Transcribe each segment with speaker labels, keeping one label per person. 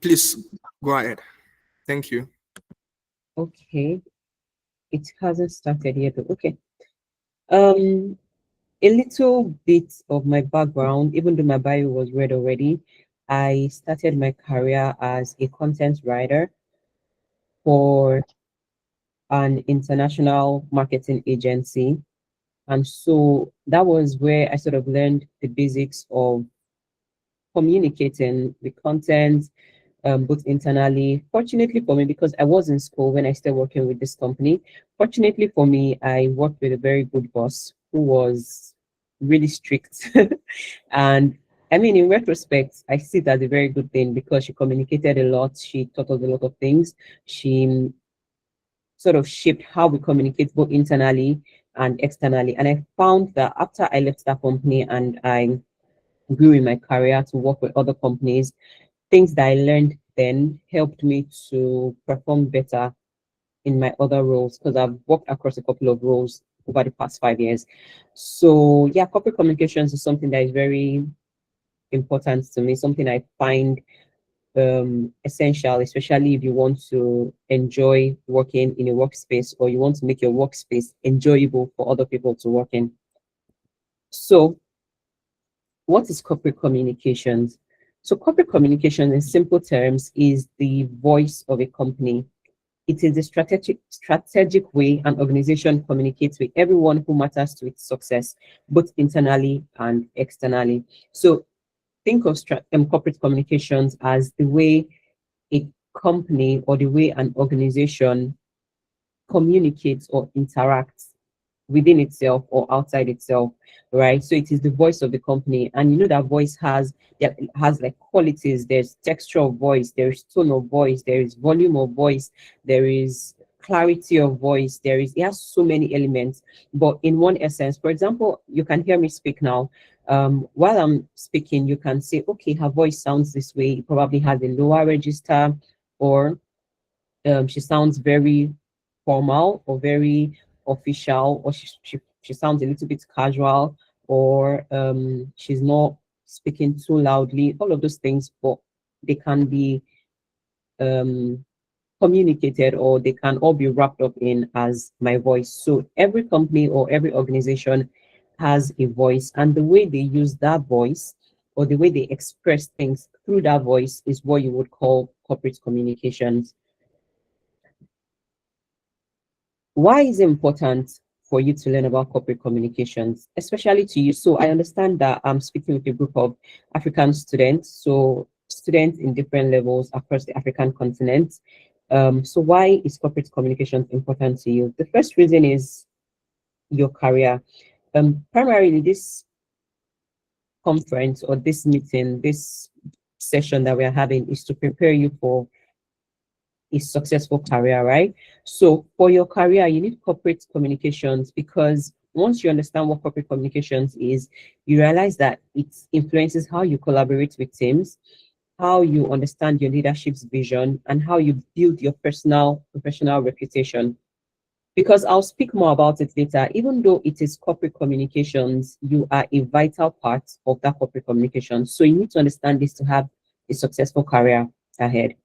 Speaker 1: Please go ahead. Thank you.
Speaker 2: Okay, it hasn't started yet. Okay. Um, a little bit of my background, even though my bio was read already, I started my career as a content writer for an international marketing agency. And so that was where I sort of learned the basics of communicating the content, both internally. Fortunately for me, because I was in school when I started working with this company, fortunately for me, I worked with a very good boss who was really strict. And I mean, in retrospect, I see that as a very good thing because she communicated a lot. She taught us a lot of things. She sort of shaped how we communicate both internally and externally. And I found that after I left that company and I grew in my career to work with other companies, things that I learned then helped me to perform better in my other roles because I've worked across a couple of roles over the past 5 years. So yeah, corporate communications is something that is very important to me, something I find essential, especially if you want to enjoy working in a workspace or you want to make your workspace enjoyable for other people to work in. So what is corporate communications? So corporate communication in simple terms is the voice of a company. It is the strategic way an organization communicates with everyone who matters to its success, both internally and externally. So think of corporate communications as the way a company or the way an organization communicates or interacts within itself or outside itself, right? So it is the voice of the company, and you know that voice has, yeah, it has like qualities. There's texture of voice, there is tone of voice, there is volume of voice, there is clarity of voice, there is, it has so many elements. But in one essence, for example, you can hear me speak now. While I'm speaking, you can say, okay, her voice sounds this way. It probably has a lower register, or she sounds very formal or very official, or she sounds a little bit casual, or she's not speaking too loudly, all of those things, but they can be um, communicated, or they can all be wrapped up in as my voice. So every company or every organization has a voice, and the way they use that voice or the way they express things through that voice is what you would call corporate communications. Why is it important for you to learn about corporate communications, especially to you? So I understand that I'm speaking with a group of African students, so students in different levels across the African continent. So why is corporate communications important to you? The first reason is your career. Primarily, this conference or this meeting, this session that we are having is to prepare you for a successful career, right? So for your career, you need corporate communications, because once you understand what corporate communications is, you realize that it influences how you collaborate with teams, how you understand your leadership's vision, and how you build your personal professional reputation. Because I'll speak more about it later, even though it is corporate communications, you are a vital part of that corporate communication. So you need to understand this to have a successful career ahead.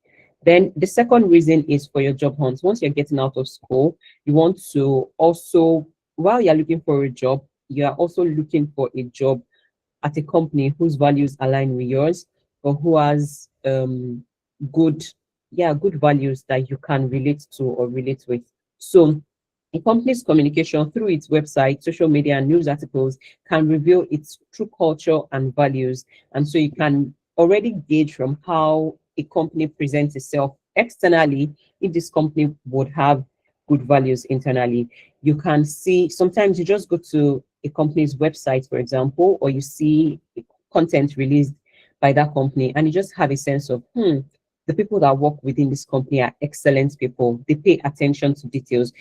Speaker 2: Then the second reason is for your job hunt. Once you're getting out of school, you want to also, while you're looking for a job, you are also looking for a job at a company whose values align with yours, or who has good, yeah, good values that you can relate to or relate with. So a company's communication through its website, social media, and news articles can reveal its true culture and values. And so you can already gauge from how a company presents itself externally if this company would have good values internally. You can see, sometimes you just go to a company's website, for example, or you see content released by that company, and you just have a sense of, the people that work within this company are excellent people. They pay attention to details.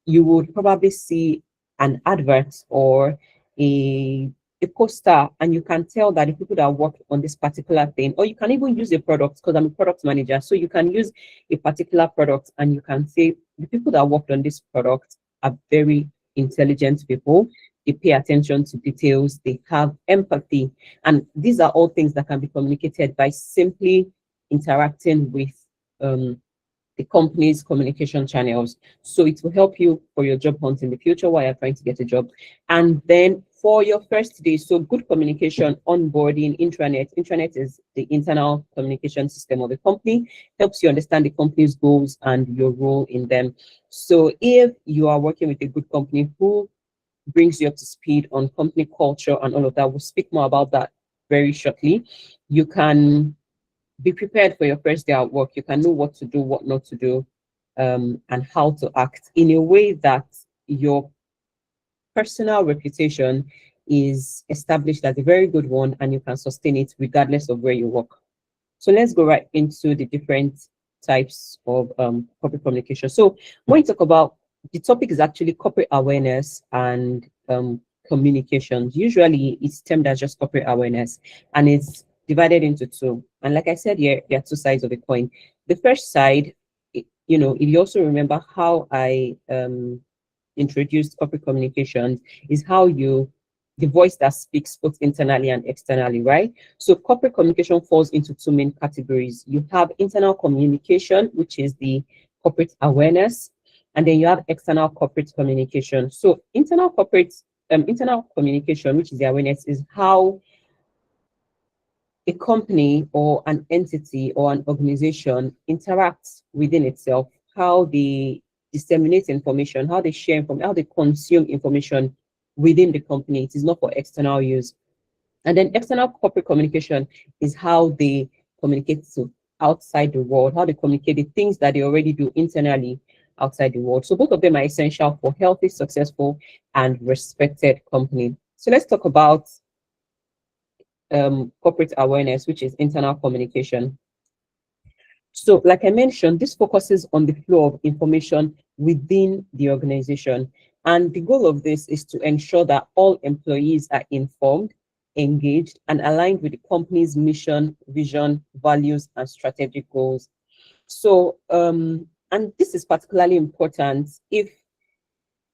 Speaker 2: You would probably see an advert or a a poster, and you can tell that the people that work on this particular thing, or you can even use a product, because I'm a product manager. So you can use a particular product and you can say the people that worked on this product are very intelligent people. They pay attention to details, they have empathy. And these are all things that can be communicated by simply interacting with um, the company's communication channels. So it will help you for your job hunt in the future while you're trying to get a job. And then for your first day, so good communication, onboarding, intranet. Intranet is the internal communication system of the company, helps you understand the company's goals and your role in them. So if you are working with a good company who brings you up to speed on company culture and all of that, we'll speak more about that very shortly. You can be prepared for your first day at work. You can know what to do, what not to do, and how to act in a way that your personal reputation is established as a very good one and you can sustain it regardless of where you work. So let's go right into the different types of corporate communication. So when you talk about, the topic is actually corporate awareness and communications. Usually it's termed as just corporate awareness, and it's divided into two. And like I said, here there are two sides of the coin. The first side, if you also remember how I introduced corporate communications, is how the voice that speaks both internally and externally, right? So corporate communication falls into two main categories. You have internal communication, which is the corporate awareness, and then you have external corporate communication. So internal communication, which is the awareness, is how a company or an entity or an organization interacts within itself, how they disseminate information, how they share information, how they consume information within the company. It is not for external use. And then external corporate communication is how they communicate to outside the world, how they communicate the things that they already do internally outside the world. So both of them are essential for healthy, successful, and respected company. So let's talk about corporate awareness, which is internal communication. So, like I mentioned, this focuses on the flow of information within the organization. And the goal of this is to ensure that all employees are informed, engaged, and aligned with the company's mission, vision, values, and strategic goals. So, and this is particularly important if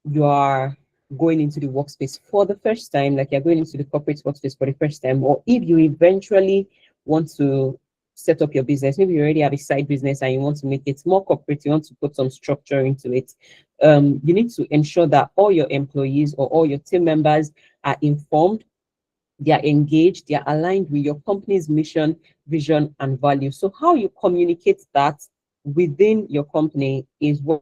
Speaker 2: you are going into the workspace for the first time, like you're going into the corporate workspace for the first time, or if you eventually want to set up your business, maybe you already have a side business and you want to make it more corporate, you want to put some structure into it. You need to ensure that all your employees or all your team members are informed, they are engaged, they are aligned with your company's mission, vision, and value. So how you communicate that within your company is what.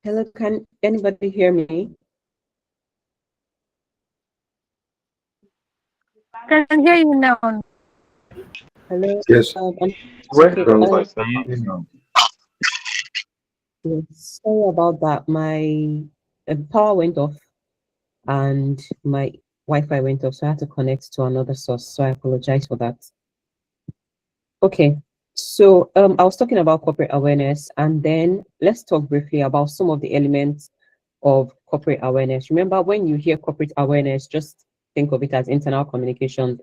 Speaker 2: Hello, can anybody hear me?
Speaker 3: Can hear you now.
Speaker 2: Hello.
Speaker 4: Yes.
Speaker 2: I'm okay.
Speaker 4: Welcome.
Speaker 2: Sorry about that. My power went off and my Wi-Fi went off, so I had to connect to another source. So I apologize for that. Okay. So I was talking about corporate awareness, and then let's talk briefly about some of the elements of corporate awareness. Remember, when you hear corporate awareness, just think of it as internal communications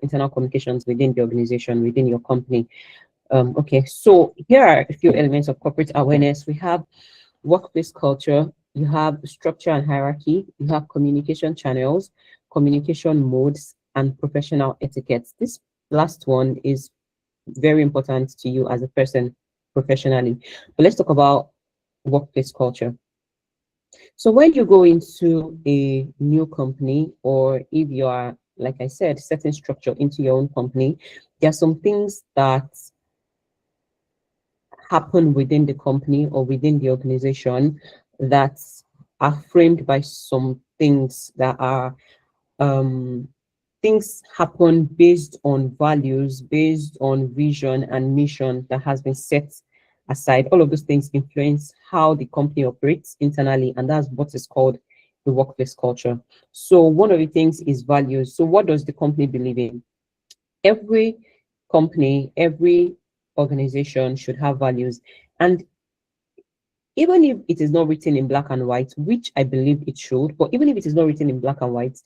Speaker 2: within the organization, within your company. Okay, so here are a few elements of corporate awareness. We have workplace culture, you have structure and hierarchy, you have communication channels, communication modes, and professional etiquettes. This last one is very important to you as a person professionally. But let's talk about workplace culture. So when you go into a new company, or if you are, like I said, setting structure into your own company, there are some things that happen within the company or within the organization that are framed by some things that are things happen based on values, based on vision and mission that has been set aside. All of those things influence how the company operates internally, and that's what is called the workplace culture. So one of the things is values. So what does the company believe in? Every company, every organization should have values. And even if it is not written in black and white, which I believe it should, but even if it is not written in black and white,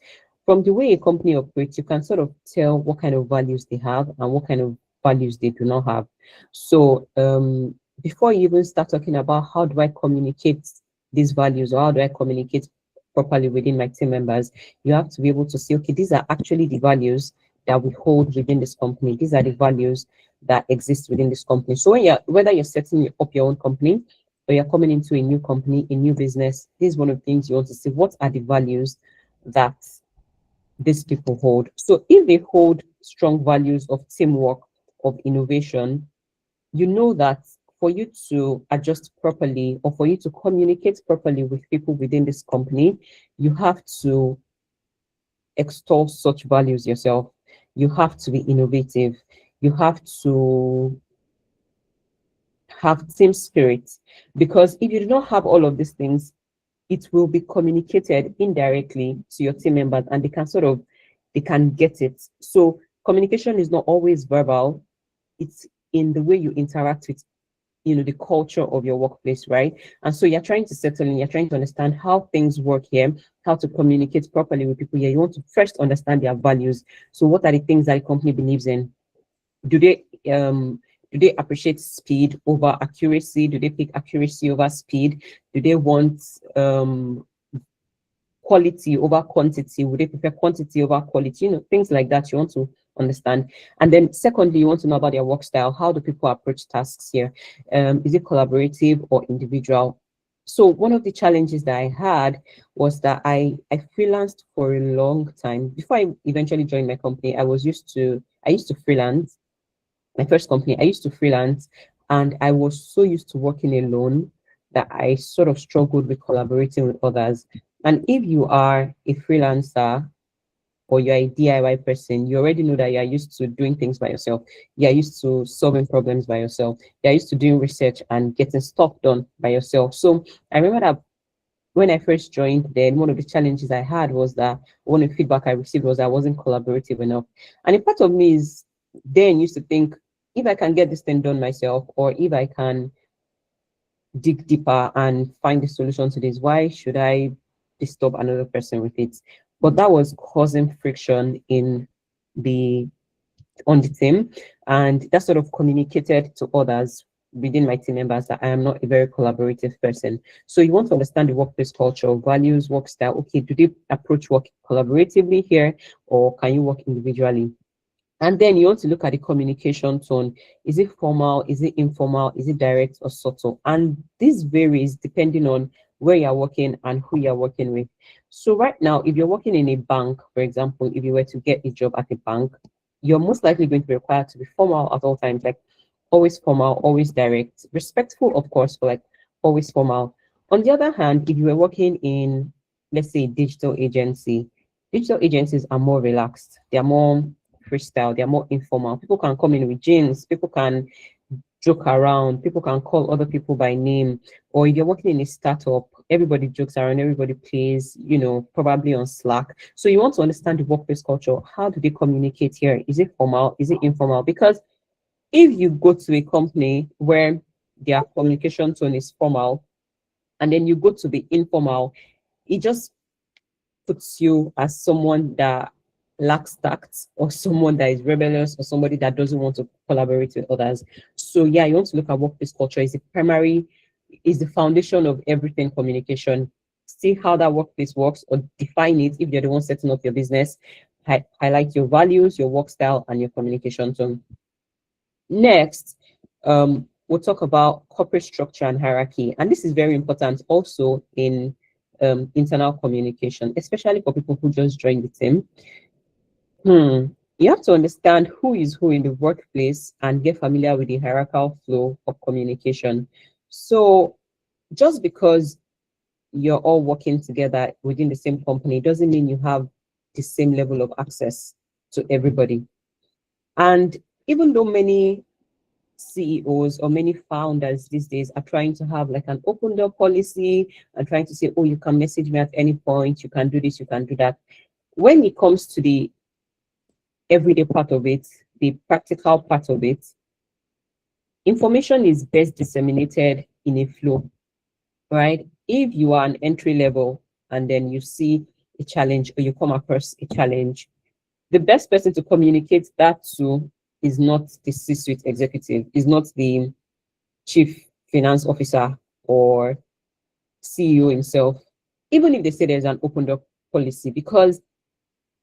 Speaker 2: from the way a company operates, you can sort of tell what kind of values they have and what kind of values they do not have. So before you even start talking about how do I communicate these values or how do I communicate properly within my team members, you have to be able to say, okay, these are actually the values that we hold within this company. These are the values that exist within this company. So when whether you're setting up your own company or you're coming into a new company, a new business, this is one of the things you want to see. What are the values that these people hold? So if they hold strong values of teamwork, of innovation, you know that for you to adjust properly or for you to communicate properly with people within this company, you have to extol such values yourself. You have to be innovative. You have to have team spirit, because if you do not have all of these things, it will be communicated indirectly to your team members and they can get it. So communication is not always verbal, it's in the way you interact with the culture of your workplace, right? And so you're trying to settle in, you're trying to understand how things work here, how to communicate properly with people here. You want to first understand their values. So what are the things that the company believes in? Do they appreciate speed over accuracy? Do they pick accuracy over speed? Do they want quality over quantity? Would they prefer quantity over quality? Things like that you want to understand. And then secondly, you want to know about their work style. How do people approach tasks here? Is it collaborative or individual? So one of the challenges that I had was that I freelanced for a long time. Before I eventually joined my company, I used to freelance. My first company, I used to freelance, and I was so used to working alone that I sort of struggled with collaborating with others. And if you are a freelancer or you're a DIY person, you already know that you're used to doing things by yourself. You're used to solving problems by yourself. You're used to doing research and getting stuff done by yourself. So I remember that when I first joined, then one of the challenges I had was that one of the feedback I received was I wasn't collaborative enough. And a part of me is then used to think, if I can get this thing done myself, or if I can dig deeper and find the solution to this, why should I disturb another person with it? But that was causing friction the on the team, and that sort of communicated to others within my team members that I am not a very collaborative person. So you want to understand the workplace culture, values, work style. Okay, do they approach work collaboratively here, or can you work individually? And then you want to look at the communication tone. Is it formal? Is it informal? Is it direct or subtle? And this varies depending on where you're working and who you're working with. So right now, if you're working in a bank, for example, if you were to get a job at a bank, you're most likely going to be required to be formal at all times, like always formal, always direct, respectful, of course, but like always formal. On the other hand, if you were working in, let's say, digital agencies are more relaxed. They are more freestyle. They are more informal. People can come in with jeans. People can joke around. People can call other people by name. Or if you're working in a startup, everybody jokes around. Everybody plays, probably on Slack. So you want to understand the workplace culture. How do they communicate here? Is it formal? Is it informal? Because if you go to a company where their communication tone is formal, and then you go to the informal, it just puts you as someone that lacks tact, or someone that is rebellious, or somebody that doesn't want to collaborate with others. So yeah, you want to look at workplace culture is the foundation of everything communication. See how that workplace works, or define it if you're the one setting up your business. Highlight your values, your work style, and your communication tone. Next, we'll talk about corporate structure and hierarchy. And this is very important also in internal communication, especially for people who just joined the team. You have to understand who is who in the workplace and get familiar with the hierarchical flow of communication. So just because you're all working together within the same company doesn't mean you have the same level of access to everybody. And even though many CEOs or many founders these days are trying to have like an open door policy and trying to say, oh, you can message me at any point, you can do this, you can do that. When it comes to the everyday part of it, the practical part of it, information is best disseminated in a flow, right? If you are an entry level and then you see a challenge or you come across a challenge, the best person to communicate that to is not the C-suite executive, is not the chief finance officer or CEO himself, even if they say there's an open door policy, because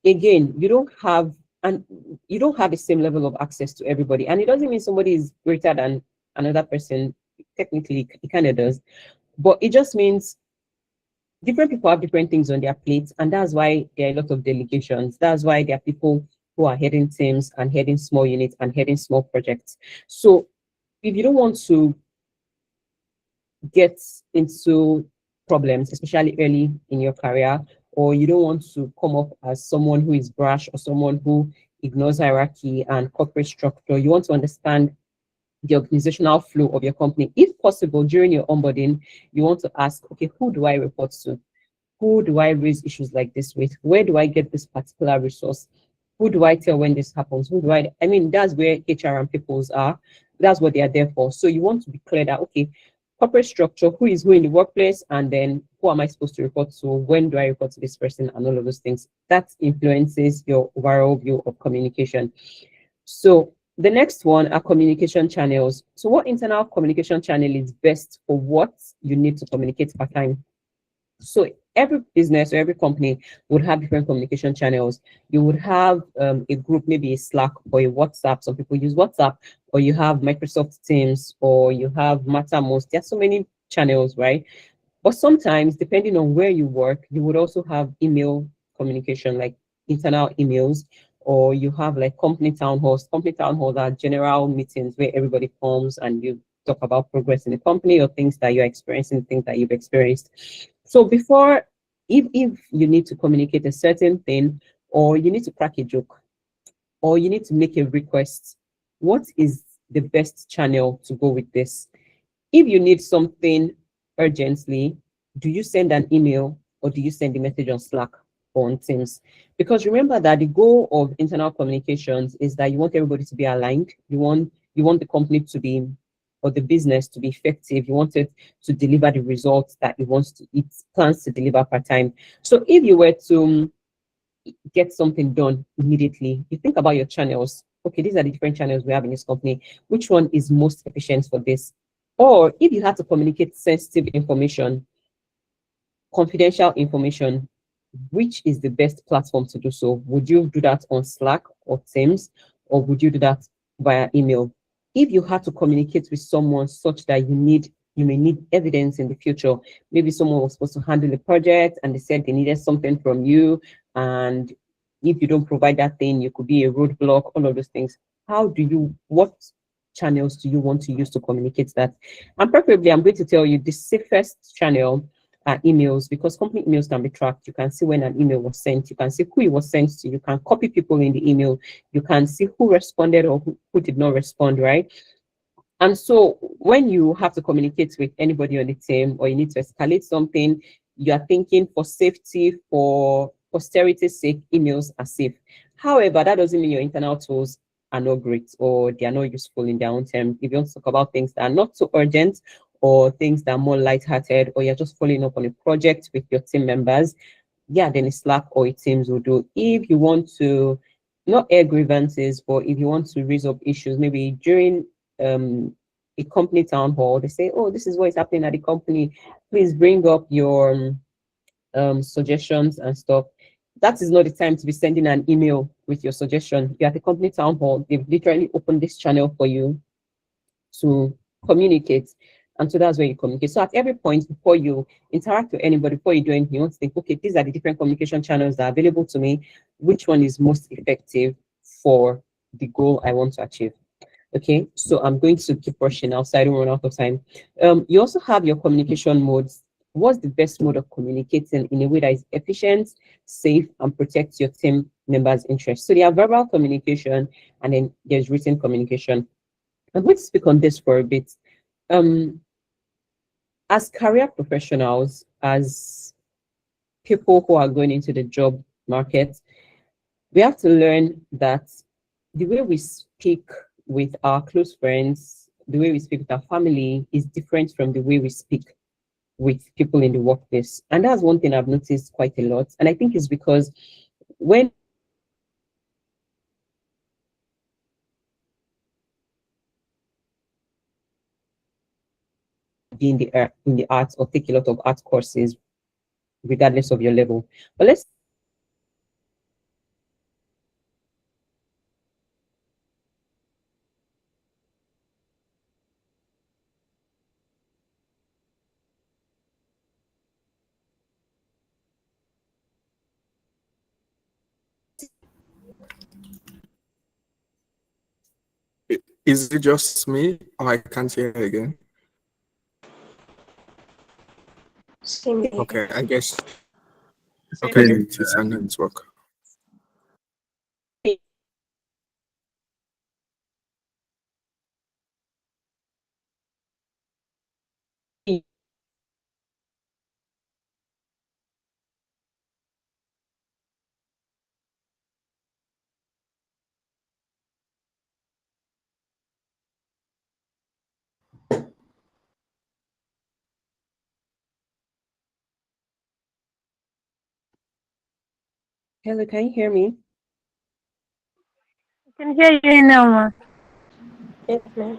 Speaker 2: again, you don't have the same level of access to everybody. And it doesn't mean somebody is greater than another person. Technically, it kind of does. But it just means different people have different things on their plates. And that's why there are a lot of delegations. That's why there are people who are heading teams and heading small units and heading small projects. So if you don't want to get into problems, especially early in your career, or you don't want to come off as someone who is brash or someone who ignores hierarchy and corporate structure, you want to understand the organizational flow of your company. If possible, during your onboarding, you want to ask, okay, who do I report to? Who do I raise issues like this with? Where do I get this particular resource? Who do I tell when this happens? I mean, that's where HR and peoples are. That's what they are there for. So you want to be clear that, okay, corporate structure, who is who in the workplace, and then who am I supposed to report to? When do I report to this person? And all of those things. That influences your overall view of communication. So the next one are communication channels. So what internal communication channel is best for what you need to communicate per time? So every business or every company would have different communication channels. You would have a group, maybe a Slack or a WhatsApp. Some people use WhatsApp, or you have Microsoft Teams, or you have Mattermost. There are so many channels, right? But sometimes, depending on where you work, you would also have email communication, like internal emails, or you have like company town halls. Company town halls are general meetings where everybody comes and you talk about progress in the company or things that you're experiencing, things that you've experienced. So before, if you need to communicate a certain thing, or you need to crack a joke, or you need to make a request, what is the best channel to go with this? If you need something urgently, do you send an email or do you send a message on Slack or on Teams? Because remember that the goal of internal communications is that you want everybody to be aligned. You want the company to be, or the business to be effective. You want it to deliver the results that it plans to deliver per time. So if you were to get something done immediately, you think about your channels. Okay, these are the different channels we have in this company. Which one is most efficient for this? Or if you had to communicate sensitive information, confidential information, which is the best platform to do so? Would you do that on Slack or Teams, or would you do that via email? If you had to communicate with someone such that you may need evidence in the future, maybe someone was supposed to handle the project and they said they needed something from you, and if you don't provide that thing, you could be a roadblock, all of those things. What channels do you want to use to communicate that? And preferably, I'm going to tell you the safest channel are emails, because company emails can be tracked. You can see when an email was sent. You can see who it was sent to. You can copy people in the email. You can see who responded or who did not respond, right? And so when you have to communicate with anybody on the team, or you need to escalate something, you are thinking for safety, for posterity's sake, emails are safe. However, that doesn't mean your internal tools are not great or they are not useful in their own terms. If you want to talk about things that are not so urgent, or things that are more lighthearted, or you're just following up on a project with your team members, yeah, then a Slack or a Teams will do. If you want to not air grievances, but if you want to raise up issues, maybe during a company town hall, they say, oh, this is what is happening at the company. Please bring up your suggestions and stuff. That is not the time to be sending an email with your suggestion. You're at the company town hall. They've literally opened this channel for you to communicate. And so that's where you communicate. So at every point before you interact with anybody, before you do anything, you want to think, okay, these are the different communication channels that are available to me. Which one is most effective for the goal I want to achieve? Okay, so I'm going to keep rushing now so I don't run out of time. You also have your communication modes. What's the best mode of communicating in a way that is efficient, safe, and protects your team members' interests? So there are verbal communication, and then there's written communication. I'm going to speak on this for a bit. As career professionals, as people who are going into the job market, we have to learn that the way we speak with our close friends, the way we speak with our family is different from the way we speak with people in the workplace. And that's one thing I've noticed quite a lot. And I think it's because when be in the arts or take a lot of art courses, regardless of your level. But let's
Speaker 1: Is it just me or I can't hear again?
Speaker 3: Same here.
Speaker 1: Okay, I guess.
Speaker 2: say
Speaker 1: Okay,
Speaker 4: Same.
Speaker 1: it is a network.
Speaker 2: hello, can you hear me?
Speaker 3: I can hear you now, ma. Yes, ma'am.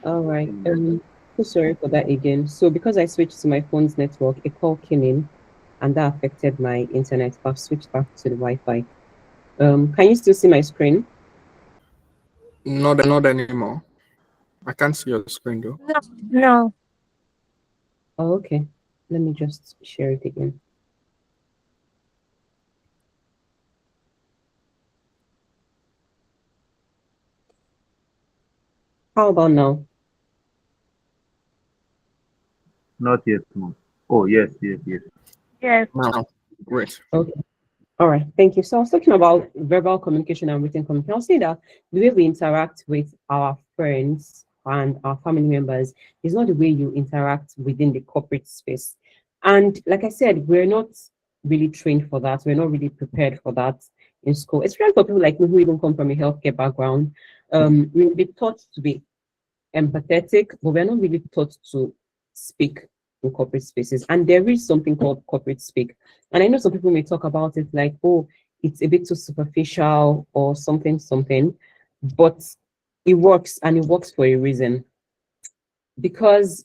Speaker 2: All right. So sorry for that again. So because I switched to my phone's network, a call came in and that affected my internet. But I've switched back to the Wi-Fi. Can you still see my screen?
Speaker 1: Not anymore. I can't see your screen though.
Speaker 3: No, no.
Speaker 2: Oh, okay. Let me just share it again. How about now?
Speaker 4: Not yet, no. Oh, yes, yes, yes.
Speaker 3: Yes.
Speaker 1: Now, great.
Speaker 2: Okay. All right. Thank you. So I was talking about verbal communication and written communication. I'll say that the way we interact with our friends and our family members is not the way you interact within the corporate space. And like I said, we're not really trained for that. We're not really prepared for that in school, especially for people like me who even come from a healthcare background. We'll be taught to be empathetic, but we're not really taught to speak in corporate spaces. And there is something called corporate speak. And I know some people may talk about it like, oh, it's a bit too superficial or something, something, but it works and it works for a reason. Because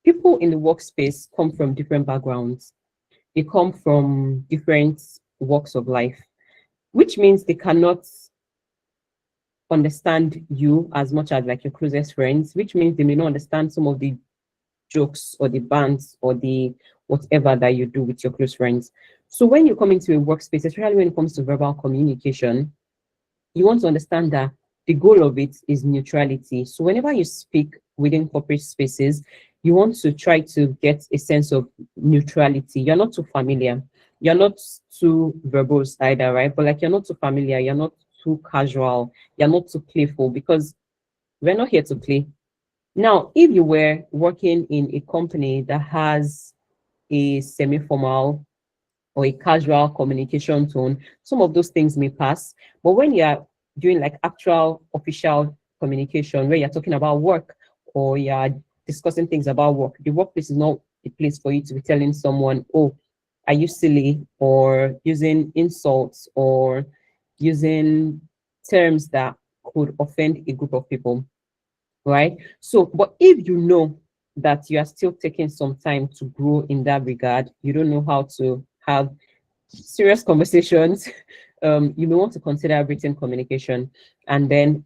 Speaker 2: people in the workspace come from different backgrounds, they come from different walks of life, which means they cannot understand you as much as like your closest friends, which means they may not understand some of the jokes or the bands or the whatever that you do with your close friends. So when you come into a workspace, especially when it comes to verbal communication, you want to understand that the goal of it is neutrality. So whenever you speak within corporate spaces, you want to try to get a sense of neutrality. You're not too familiar. You're not too verbose either, right? But like you're not too familiar, you're not too casual, you're not too playful because we're not here to play. Now, if you were working in a company that has a semi-formal or a casual communication tone, some of those things may pass. But when you're doing like actual official communication, where you're talking about work or you're discussing things about work, the workplace is not a place for you to be telling someone, oh, are you silly? Or using insults or using terms that could offend a group of people, right? So, but if you know that you are still taking some time to grow in that regard, you don't know how to have serious conversations, you may want to consider written communication. And then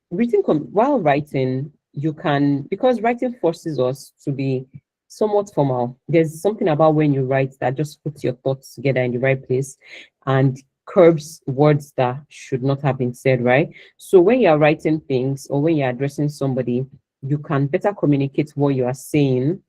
Speaker 2: while writing, you can, because writing forces us to be somewhat formal. There's something about when you write that just puts your thoughts together in the right place and curbs words that should not have been said, right? So when you're writing things or when you're addressing somebody, you can better communicate what you are saying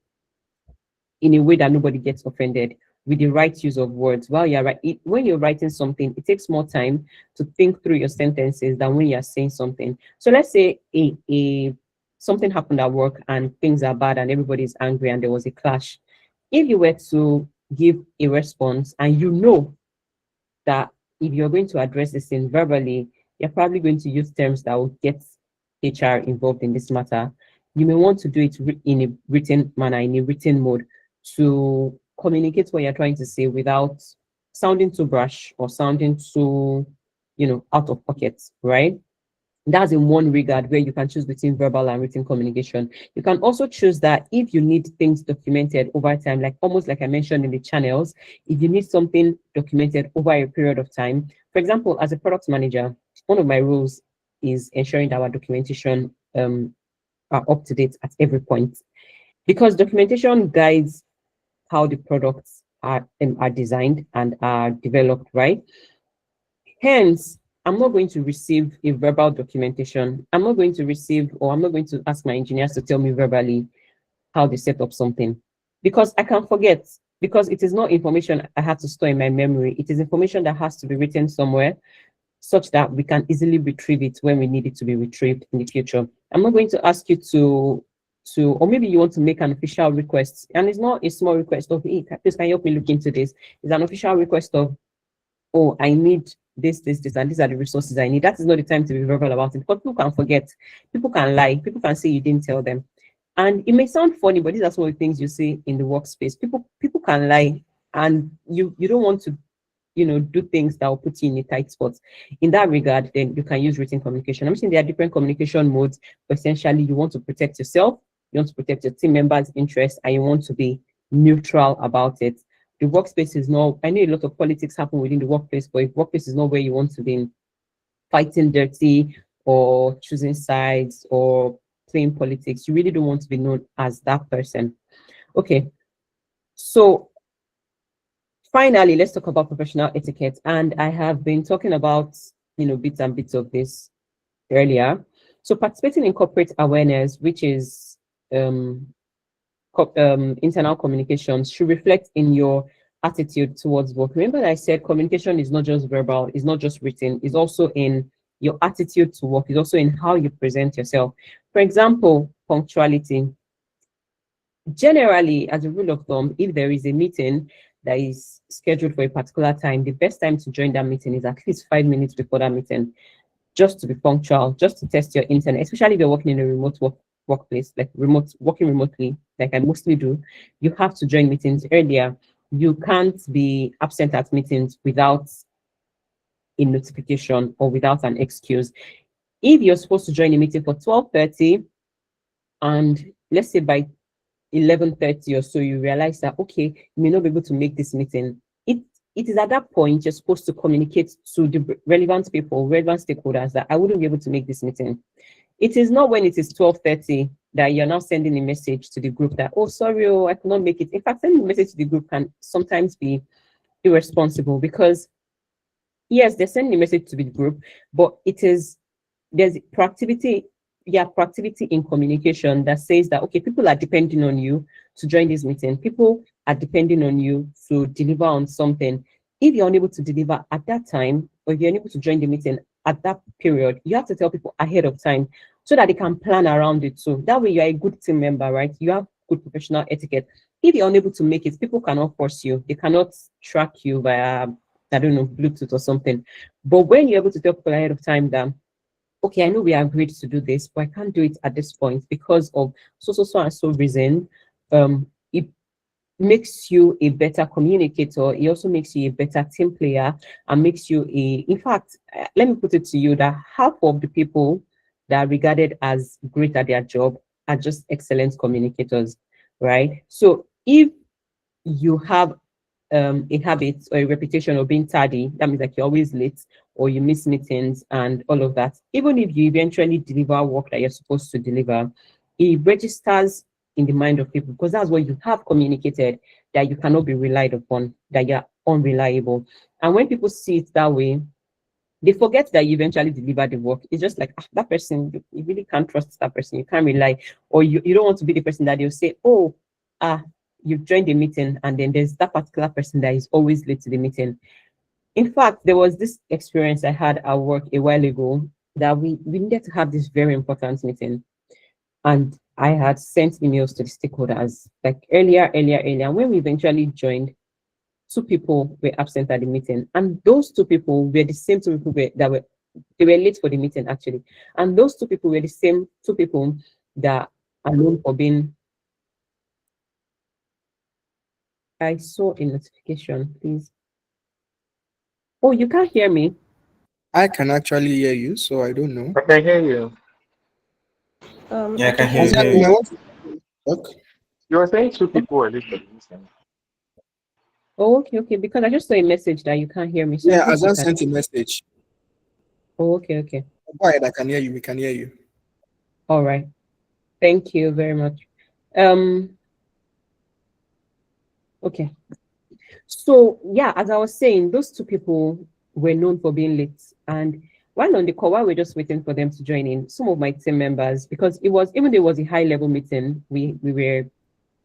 Speaker 2: in a way that nobody gets offended with the right use of words. While you're when you're writing something, it takes more time to think through your sentences than when you're saying something. So let's say a something happened at work and things are bad and everybody's angry and there was a clash. If you were to give a response and you know that if you're going to address this thing verbally, you're probably going to use terms that will get HR involved in this matter. You may want to do it in a written manner, in a written mode, to communicate what you're trying to say without sounding too brash or sounding too, out of pocket, right? That's in one regard where you can choose between verbal and written communication. You can also choose that if you need things documented over time, like almost like I mentioned in the channels, if you need something documented over a period of time. For example, as a product manager, one of my roles is ensuring that our documentation are up to date at every point, because documentation guides how the products are designed and are developed, right? Hence, I'm not going to receive a verbal documentation. I'm not going to receive, or I'm not going to ask my engineers to tell me verbally how they set up something, because I can forget, because it is not information I have to store in my memory. It is information that has to be written somewhere such that we can easily retrieve it when we need it to be retrieved in the future. I'm not going to ask you or maybe you want to make an official request, and it's not a small request of, hey, please can you help me look into this? It's an official request of, oh, I need this, and these are the resources I need. That is not the time to be verbal about it, because people can forget, people can lie, people can say you didn't tell them. And it may sound funny, but these are some of the things you see in the workspace. People can lie, and you don't want to, do things that will put you in a tight spot. In that regard, then you can use written communication. I'm saying there are different communication modes, but essentially you want to protect yourself, you want to protect your team members' interests, and you want to be neutral about it. The workspace is not, I know a lot of politics happen within the workplace, but if workplace is not where you want to be fighting dirty or choosing sides or playing politics, you really don't want to be known as that person. Okay, so finally, let's talk about professional etiquette. And I have been talking about, bits and bits of this earlier. So participating in corporate awareness, which is internal communications, should reflect in your attitude towards work. Remember that I said communication is not just verbal, it's not just written, it's also in your attitude to work, it's also in how you present yourself. For example, punctuality. Generally, as a rule of thumb, if there is a meeting that is scheduled for a particular time, the best time to join that meeting is at least 5 minutes before that meeting, just to be punctual, just to test your internet, especially if you're working in a remote workplace, like working remotely, like I mostly do. You have to join meetings earlier. You can't be absent at meetings without a notification or without an excuse. If you're supposed to join a meeting for 12:30, and let's say by 11:30 or so, you realize that, okay, you may not be able to make this meeting. It is at that point you're supposed to communicate to the relevant people, relevant stakeholders, that I wouldn't be able to make this meeting. It is not when it is 12:30 that you're now sending a message to the group that, oh, sorry, oh, I cannot make it. In fact, sending a message to the group can sometimes be irresponsible, because yes, they're sending a message to the group, but there's proactivity in communication that says that, okay, people are depending on you to join this meeting. People are depending on you to deliver on something. If you're unable to deliver at that time, or if you're unable to join the meeting at that period, you have to tell people ahead of time so that they can plan around it. So that way you're a good team member, right? You have good professional etiquette. If you're unable to make it, people cannot force you. They cannot track you via, I don't know, Bluetooth or something. But when you're able to tell people ahead of time that, okay, I know we agreed to do this, but I can't do it at this point because of so and so reason. It makes you a better communicator. It also makes you a better team player, and makes you in fact, let me put it to you that half of the people that are regarded as great at their job are just excellent communicators, right? So if you have a habit or a reputation of being tardy, that means like you're always late or you miss meetings and all of that. Even if you eventually deliver work that you're supposed to deliver, it registers in the mind of people, because that's what you have communicated, that you cannot be relied upon, that you're unreliable. And when people see it that way, they forget that you eventually deliver the work. It's just like, that person, you really can't trust that person, you can't rely, or you don't want to be the person that they'll say, oh, you've joined the meeting, and then there's that particular person that is always late to the meeting. In fact, there was this experience I had at work a while ago, that we needed to have this very important meeting. And I had sent emails to the stakeholders like earlier. And when we eventually joined, 2 people were absent at the meeting. And those 2 people were the same 2 people that were They were late for the meeting actually, and those two people were the same two people that are known for being. I saw a notification, please. Oh, you can't hear me.
Speaker 1: I can actually hear you, so I don't know.
Speaker 5: I can hear you.
Speaker 3: I
Speaker 6: Yeah, I
Speaker 3: can
Speaker 6: can
Speaker 3: hear
Speaker 6: hear
Speaker 1: As
Speaker 3: you.
Speaker 1: I
Speaker 6: you.
Speaker 1: mean, I want to talk.
Speaker 5: You were saying two people were late for the meeting.
Speaker 2: Oh, okay, because I just saw a message that you can't hear me, so I
Speaker 1: Yeah,
Speaker 2: hope
Speaker 1: as
Speaker 2: you
Speaker 1: I
Speaker 2: can.
Speaker 1: sent a message.
Speaker 2: Oh, okay.
Speaker 1: Go ahead, I can hear you. We can hear you.
Speaker 2: All right. Thank you very much. Um, okay. So yeah, as I was saying, those two people were known for being late. And while on the call, while we're just waiting for them to join in, some of my team members, because it was, even though it was a high level meeting, we were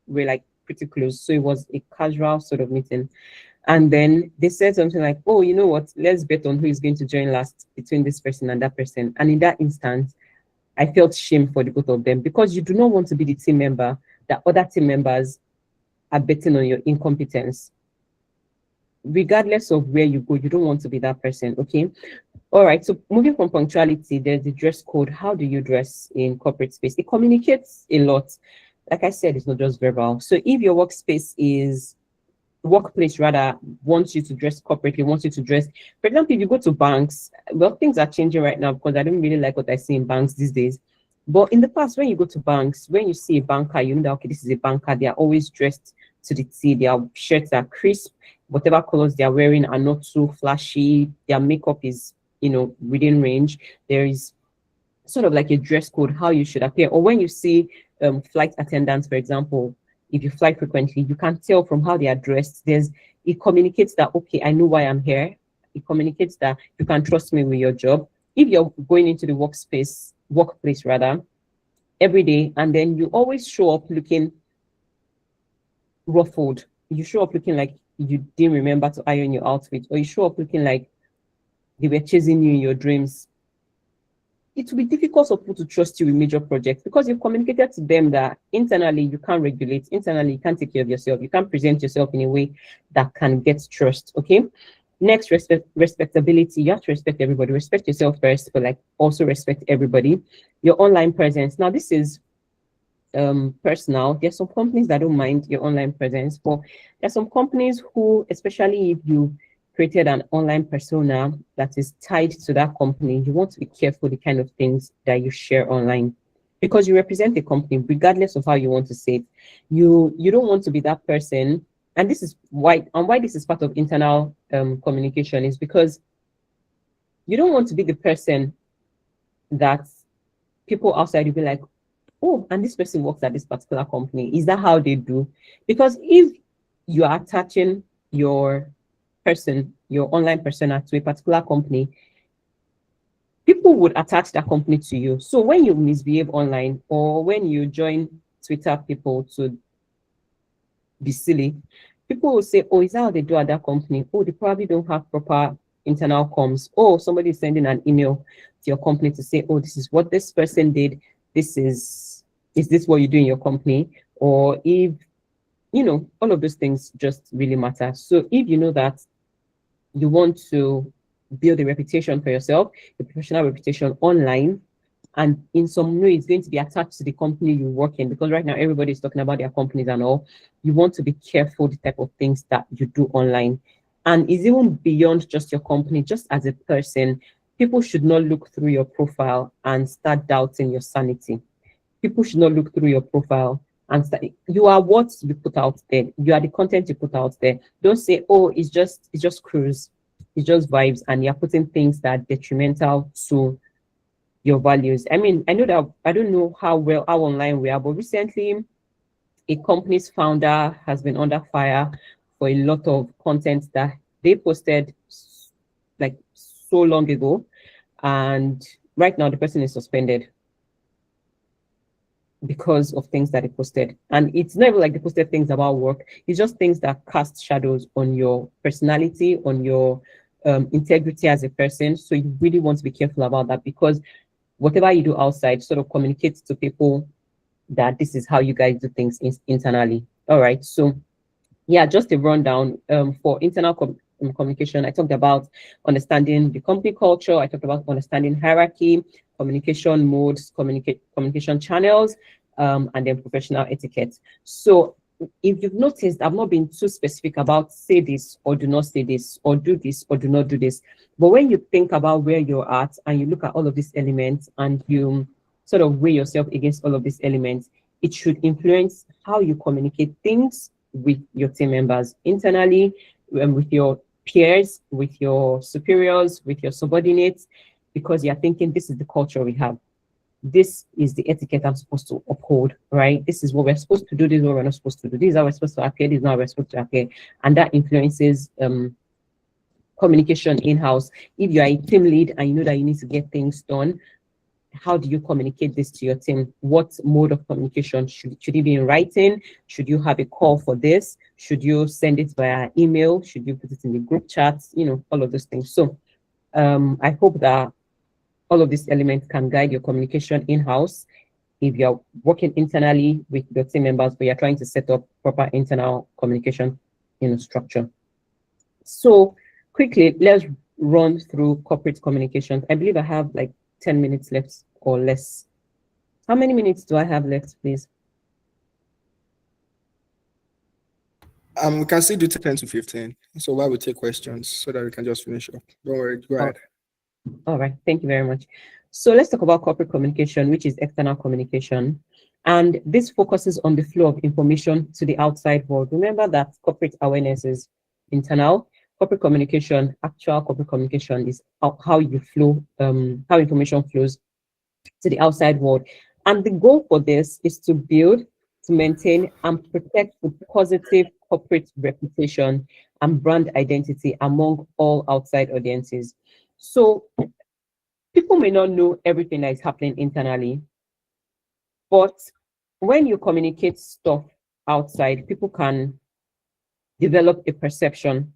Speaker 2: like pretty close. So it was a casual sort of meeting. And then they said something like, oh, you know what, let's bet on who is going to join last between this person and that person. And in that instance, I felt shame for the both of them, because you do not want to be the team member that other team members are betting on your incompetence. Regardless of where you go, you don't want to be that person. Okay. All right. So moving from punctuality, there's the dress code. How do you dress in corporate space? It communicates a lot. Like I said, it's not just verbal. So if your workplace rather wants you to dress corporately, wants you to dress, for example, if you go to banks, well, things are changing right now because I don't really like what I see in banks these days. But in the past, when you go to banks, when you see a banker, you know that, okay, this is a banker. They are always dressed to the T. Their shirts are crisp. Whatever colors they are wearing are not too flashy. Their makeup is, within range. There is sort of like a dress code, how you should appear. Or when you see flight attendants, for example, if you fly frequently, you can tell from how they are dressed. It communicates that, okay, I know why I'm here. It communicates that you can trust me with your job. If you're going into the workplace rather, every day, and then you always show up looking ruffled, you show up looking like you didn't remember to iron your outfit, or you show up looking like they were chasing you in your dreams, it will be difficult for people to trust you with major projects, because you've communicated to them that internally you can't regulate, internally you can't take care of yourself, you can't present yourself in a way that can get trust. Okay. Next, respectability. You have to respect everybody. Respect yourself first, but like also respect everybody. Your online presence. Now, this is personal. There's some companies that don't mind your online presence, but there's some companies who, especially if you created an online persona that is tied to that company, you want to be careful the kind of things that you share online, because you represent the company regardless of how you want to say it. You don't want to be that person. And this is why this is part of internal communication, is because you don't want to be the person that people outside will be like, oh, and this person works at this particular company. Is that how they do? Because if you are attaching your online persona to a particular company, people would attach that company to you. So when you misbehave online, or when you join Twitter people to be silly, people will say, oh, is that how they do at that company? Oh, they probably don't have proper internal comms. Oh, somebody is sending an email to your company to say, oh, this is what this person did. Is this what you do in your company? Or if, all of those things just really matter. So if you know that you want to build a reputation for yourself, a professional reputation online, and in some way it's going to be attached to the company you work in, because right now everybody's talking about their companies and all, you want to be careful the type of things that you do online. And it's even beyond just your company, just as a person, people should not look through your profile and start doubting your sanity. People should not look through your profile and start, you are what you put out there. You are the content you put out there. Don't say, oh, it's just cruise, it's just vibes, and you're putting things that are detrimental to your values. I mean, I know that I don't know how online we are, but recently a company's founder has been under fire for a lot of content that they posted like so long ago. And right now the person is suspended because of things that he posted. And it's never like they posted things about work. It's just things that cast shadows on your personality, on your integrity as a person. So you really want to be careful about that, because whatever you do outside sort of communicates to people that this is how you guys do things internally. All right. So yeah, just a rundown for internal communication. I talked about understanding the company culture. I talked about understanding hierarchy, communication modes, communication channels, and then professional etiquette. So if you've noticed, I've not been too specific about say this or do not say this, or do this or do not do this. But when you think about where you're at and you look at all of these elements and you sort of weigh yourself against all of these elements, it should influence how you communicate things with your team members internally, with your peers, with your superiors, with your subordinates, because you're thinking this is the culture we have. This is the etiquette I'm supposed to uphold, right? This is what we're supposed to do. This is what we're not supposed to do. This is how we're supposed to appear. This is not how we're supposed to appear. And that influences communication in-house. If you are a team lead and you know that you need to get things done, how do you communicate this to your team? What mode of communication? Should it be in writing? Should you have a call for this? Should you send it via email? Should you put it in the group chats? You know, all of those things. So I hope that all of these elements can guide your communication in-house if you're working internally with your team members, but you're trying to set up proper internal communication structure. So quickly, let's run through corporate communications. I believe I have like 10 minutes left or less. How many minutes do I have left, please?
Speaker 1: We can still do 10 to 15. So while we take questions so that we can just finish up. Don't worry, go ahead.
Speaker 2: All right, thank you very much. So let's talk about corporate communication, which is external communication. And this focuses on the flow of information to the outside world. Remember that corporate awareness is internal. Corporate communication, actual corporate communication, is how you flow, how information flows to the outside world. And the goal for this is to build, to maintain, and protect the positive corporate reputation and brand identity among all outside audiences. So people may not know everything that is happening internally, but when you communicate stuff outside, people can develop a perception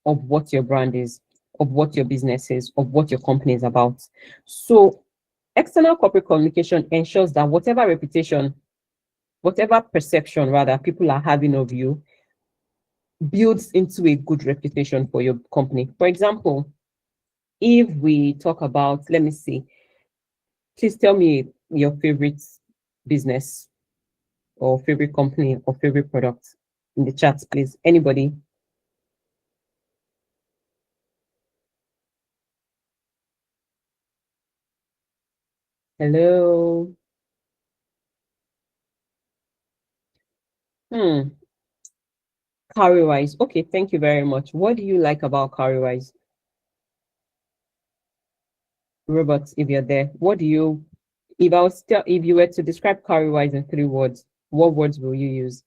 Speaker 2: of what your brand is, of what your business is, of what your company is about. So external corporate communication ensures that whatever reputation, whatever perception rather people are having of you builds into a good reputation for your company. For example, if we talk about, let me see, please tell me your favorite business or favorite company or favorite product in the chat, please. Anybody? Hello. Carrywise. Okay, thank you very much. What do you like about Carrywise? Robots, if you're there, what do you, if you were to describe Carrywise in 3 words, what words will you use?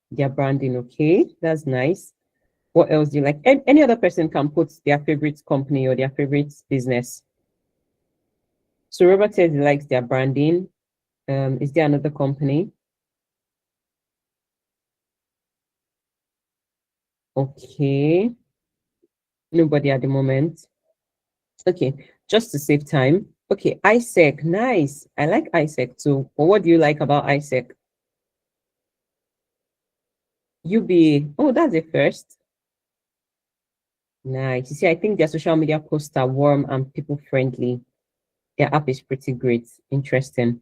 Speaker 2: Their branding, okay, that's nice. What else do you like? Any other person can put their favorite company or their favorite business. So Robert says he likes their branding. Is there another company? Okay. Nobody at the moment. Okay, just to save time. Okay, ISEC, nice. I like ISEC too. But what do you like about ISEC? UBA, oh, that's a first. Nice. You see, I think their social media posts are warm and people friendly. Their app is pretty great. Interesting.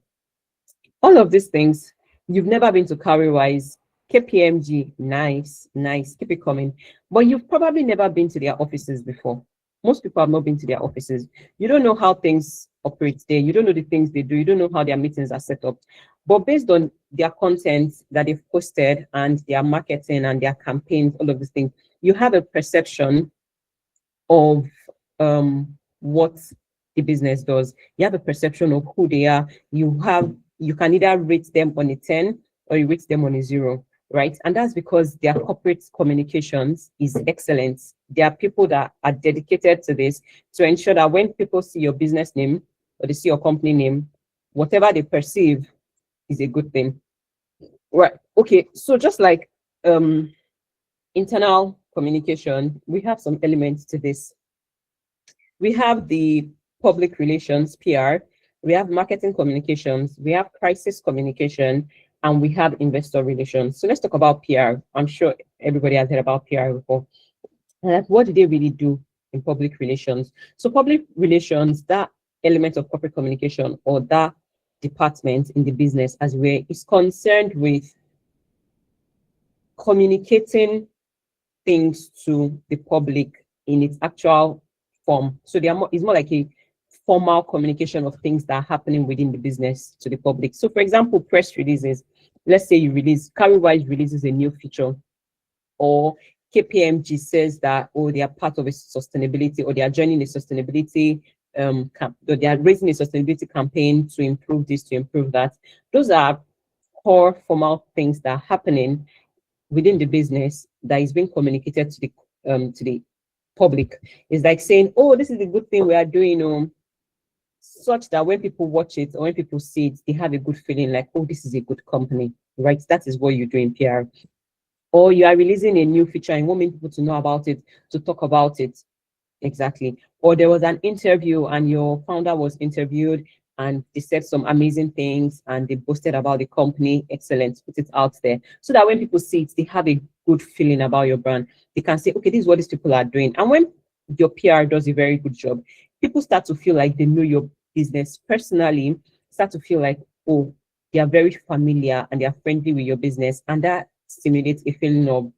Speaker 2: All of these things, you've never been to Carrywise, KPMG, nice, nice. Keep it coming. But you've probably never been to their offices before. Most people have not been to their offices. You don't know how things operate there. You don't know the things they do. You don't know how their meetings are set up. But based on their content that they've posted and their marketing and their campaigns, all of these things, you have a perception of what the business does. You have a perception of who they are. You can either rate them on a 10 or you rate them on a 0, right? And that's because their corporate communications is excellent. There are people that are dedicated to this to ensure that when people see your business name or they see your company name, whatever they perceive is a good thing. Right. Okay. So just like internal communication, we have some elements to this. We have the public relations, PR, we have marketing communications, we have crisis communication, and we have investor relations. So let's talk about PR. I'm sure everybody has heard about PR before. And like, what do they really do in public relations? So public relations, that element of corporate communication or that department in the business as well is concerned with communicating things to the public in its actual form. So they are more, it's more like a formal communication of things that are happening within the business to the public. So for example, press releases, let's say you release, Carrywise releases a new feature, or KPMG says that, oh, they are part of a sustainability, or they are joining a sustainability or they are raising a sustainability campaign to improve this, to improve that. Those are core formal things that are happening within the business that is being communicated to the public. It's like saying, oh, this is a good thing we are doing, such that when people watch it or when people see it, they have a good feeling like, oh, this is a good company, right? That is what you do in PR. Or you are releasing a new feature and wanting people to know about it, to talk about it. Exactly. Or there was an interview and your founder was interviewed and they said some amazing things and they boasted about the company. Excellent. Put it out there so that when people see it, they have a good feeling about your brand. They can say, okay, this is what these people are doing. And when your PR does a very good job, people start to feel like they know your business personally, start to feel like, oh, they are very familiar and they are friendly with your business. And that stimulates a feeling of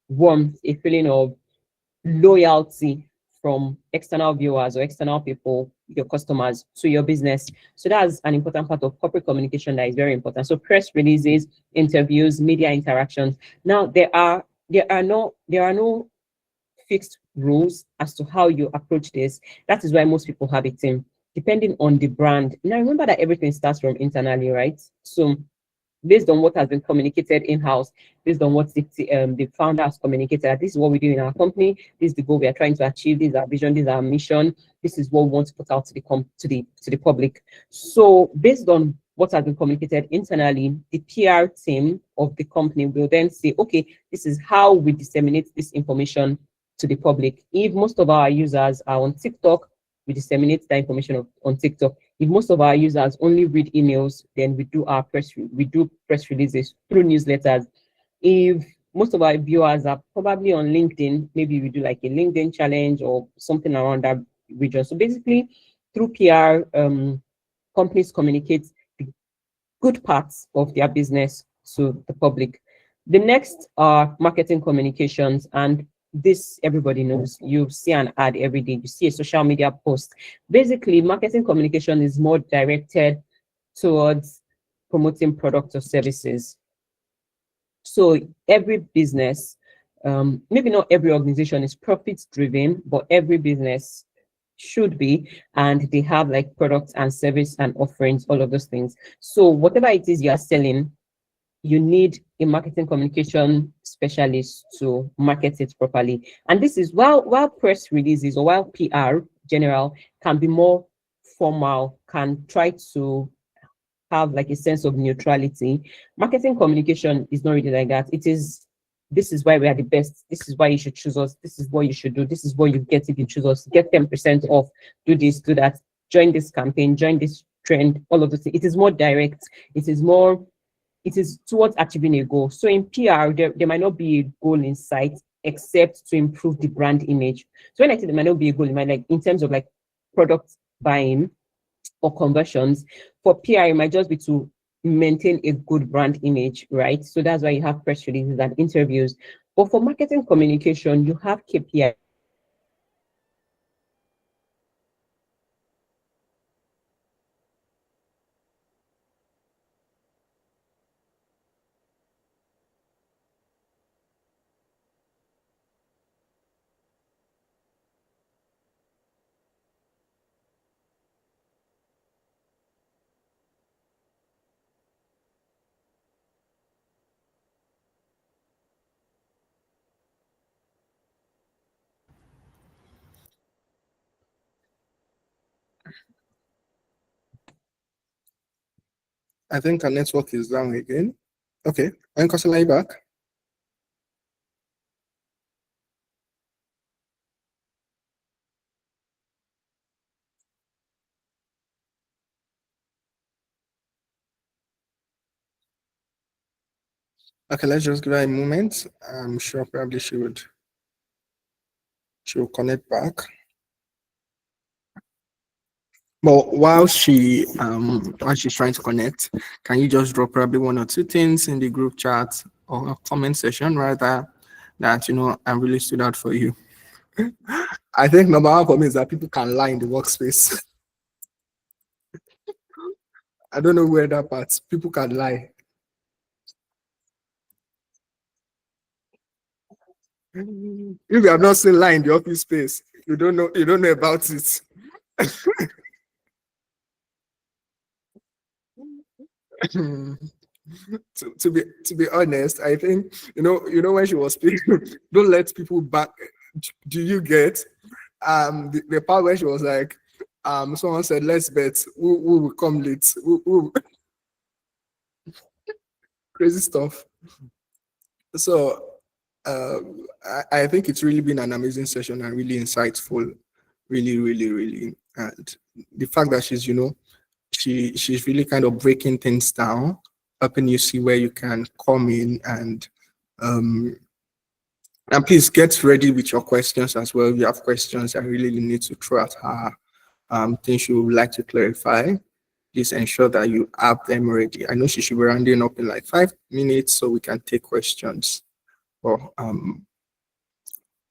Speaker 2: warmth, a feeling of loyalty from external viewers or external people, your customers, to your business. So that's an important part of corporate communication that is very important. So press releases, interviews, media interactions. Now there are no fixed rules as to how you approach this. That is why most people have a team, depending on the brand. Now remember that everything starts from internally, right? So based on what has been communicated in-house, based on what the founder has communicated, this is what we do in our company, this is the goal we are trying to achieve, this is our vision, this is our mission, this is what we want to put out to the public. So based on what has been communicated internally, the PR team of the company will then say, okay, this is how we disseminate this information to the public. If most of our users are on TikTok, we disseminate that information on TikTok. If most of our users only read emails, then we do press releases through newsletters. If most of our viewers are probably on LinkedIn, maybe we do like a LinkedIn challenge or something around that region. So basically, through PR, companies communicate the good parts of their business to the public. The next are marketing communications, and this everybody knows. You see an ad every day, you see a social media post. Basically, marketing communication is more directed towards promoting products or services. So every business, maybe not every organization is profit driven, but every business should be, and they have like products and service and offerings, all of those things. So whatever it is you are selling, you need a marketing communication specialist to market it properly. And this is while press releases or while PR general can be more formal, can try to have like a sense of neutrality. Marketing communication is not really like that. It is, this is why we are the best. This is why you should choose us. This is what you should do. This is what you get if you choose us. Get 10% off. Do this, do that. Join this campaign. Join this trend. All of this. It is more direct. It is towards achieving a goal. So in PR, there might not be a goal in sight except to improve the brand image. So when I say there might not be a goal, it might like in terms of like product buying or conversions. For PR, it might just be to maintain a good brand image, right? So that's why you have press releases and interviews. But for marketing communication, you have KPI.
Speaker 1: I think our network is down again. Okay. Oyinkansola, are you back? Okay, let's just give her a moment. I'm sure probably she will connect back. But while she's trying to connect, can you just drop probably one or two things in the group chat or a comment section rather that I'm really stood out for you? I think number one for me is that people can lie in the workspace. I don't know where that part. People can lie. If you have not seen lie in the office space, you don't know about it. To be honest, I think when she was speaking, don't let people back. Do you get the part where she was like, someone said, let's bet who will come late, crazy stuff. So I think it's really been an amazing session and really insightful, really, really, really. And the fact that she's really kind of breaking things down, helping you see where you can come in and please get ready with your questions as well. If you have questions that really need to throw at her, things you would like to clarify, please ensure that you have them ready. I know she should be rounding up in like 5 minutes so we can take questions. Well, I'm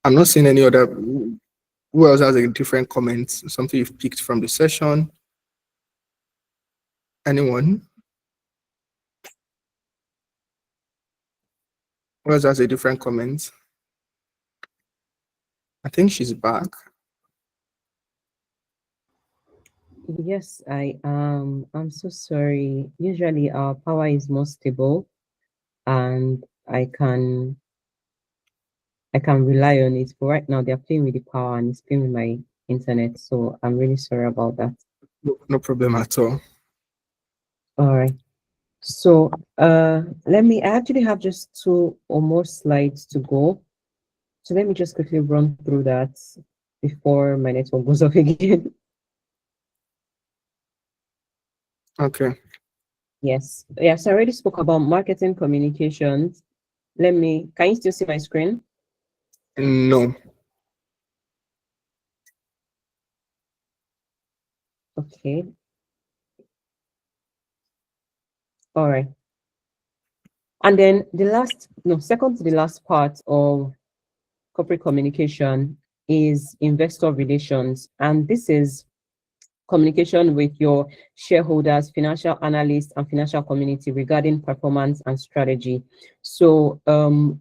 Speaker 1: not seeing any other. Who else has a different comment? Something you've picked from the session? Anyone? Who else has a different comment? I think she's back.
Speaker 2: Yes, I am. I'm so sorry. Usually our power is more stable and I can rely on it. But right now they're playing with the power and it's playing with my internet. So I'm really sorry about that.
Speaker 1: No problem at all.
Speaker 2: All right. So I actually have just 2 or more slides to go. So let me just quickly run through that before my network goes off again.
Speaker 1: Okay.
Speaker 2: Yes. Yes, I already spoke about marketing communications. Can you still see my screen?
Speaker 1: No.
Speaker 2: Okay. All right. And then second to the last part of corporate communication is investor relations. And this is communication with your shareholders, financial analysts, and financial community regarding performance and strategy. So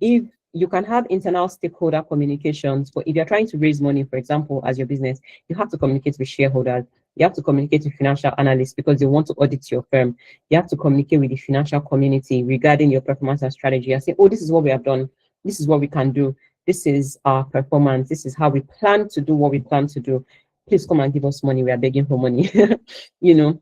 Speaker 2: if you can have internal stakeholder communications, but if you're trying to raise money, for example, as your business, you have to communicate with shareholders. You have to communicate with financial analysts because they want to audit your firm. You have to communicate with the financial community regarding your performance and strategy. I say, oh, this is what we have done. This is what we can do. This is our performance. This is how we plan to do what we plan to do. Please come and give us money. We are begging for money. you know,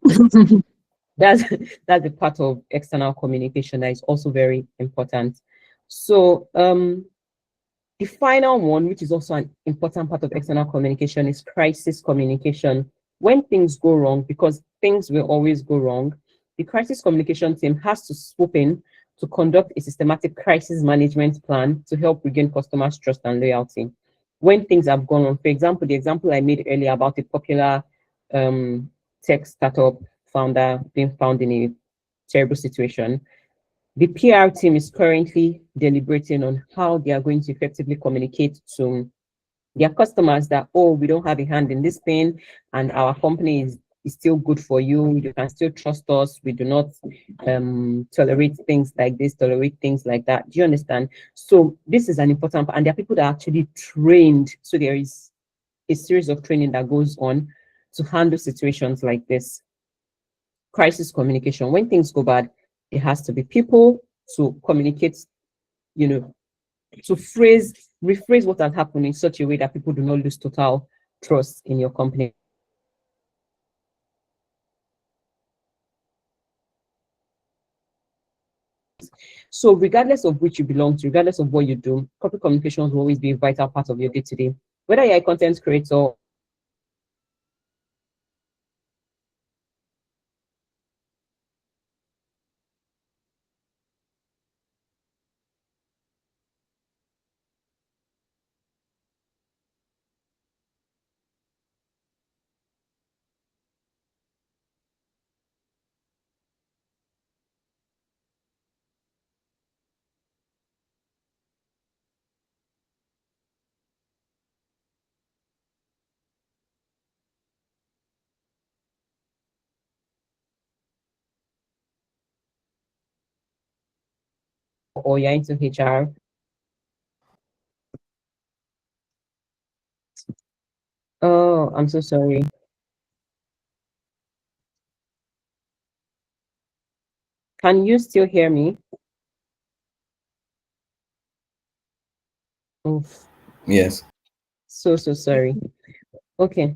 Speaker 2: that's a part of external communication that is also very important. So the final one, which is also an important part of external communication, is crisis communication. When things go wrong, because things will always go wrong, the crisis communication team has to swoop in to conduct a systematic crisis management plan to help regain customers' trust and loyalty. When things have gone wrong, for example, the example I made earlier about a popular tech startup founder being found in a terrible situation, the PR team is currently deliberating on how they are going to effectively communicate to their customers that, oh, we don't have a hand in this thing and our company is still good for you. You can still trust us. We do not tolerate things like this, tolerate things like that. Do you understand? So this is an important part. And there are people that are actually trained. So there is a series of training that goes on to handle situations like this. Crisis communication. When things go bad, it has to be people to communicate, to rephrase what has happened in such a way that people do not lose total trust in your company. So regardless of which you belong to, regardless of what you do, corporate communications will always be a vital part of your day-to-day. Whether you're a content creator, or you're into HR? Oh, I'm so sorry. Can you still hear me? Oof,
Speaker 6: Yes.
Speaker 2: so sorry. Okay.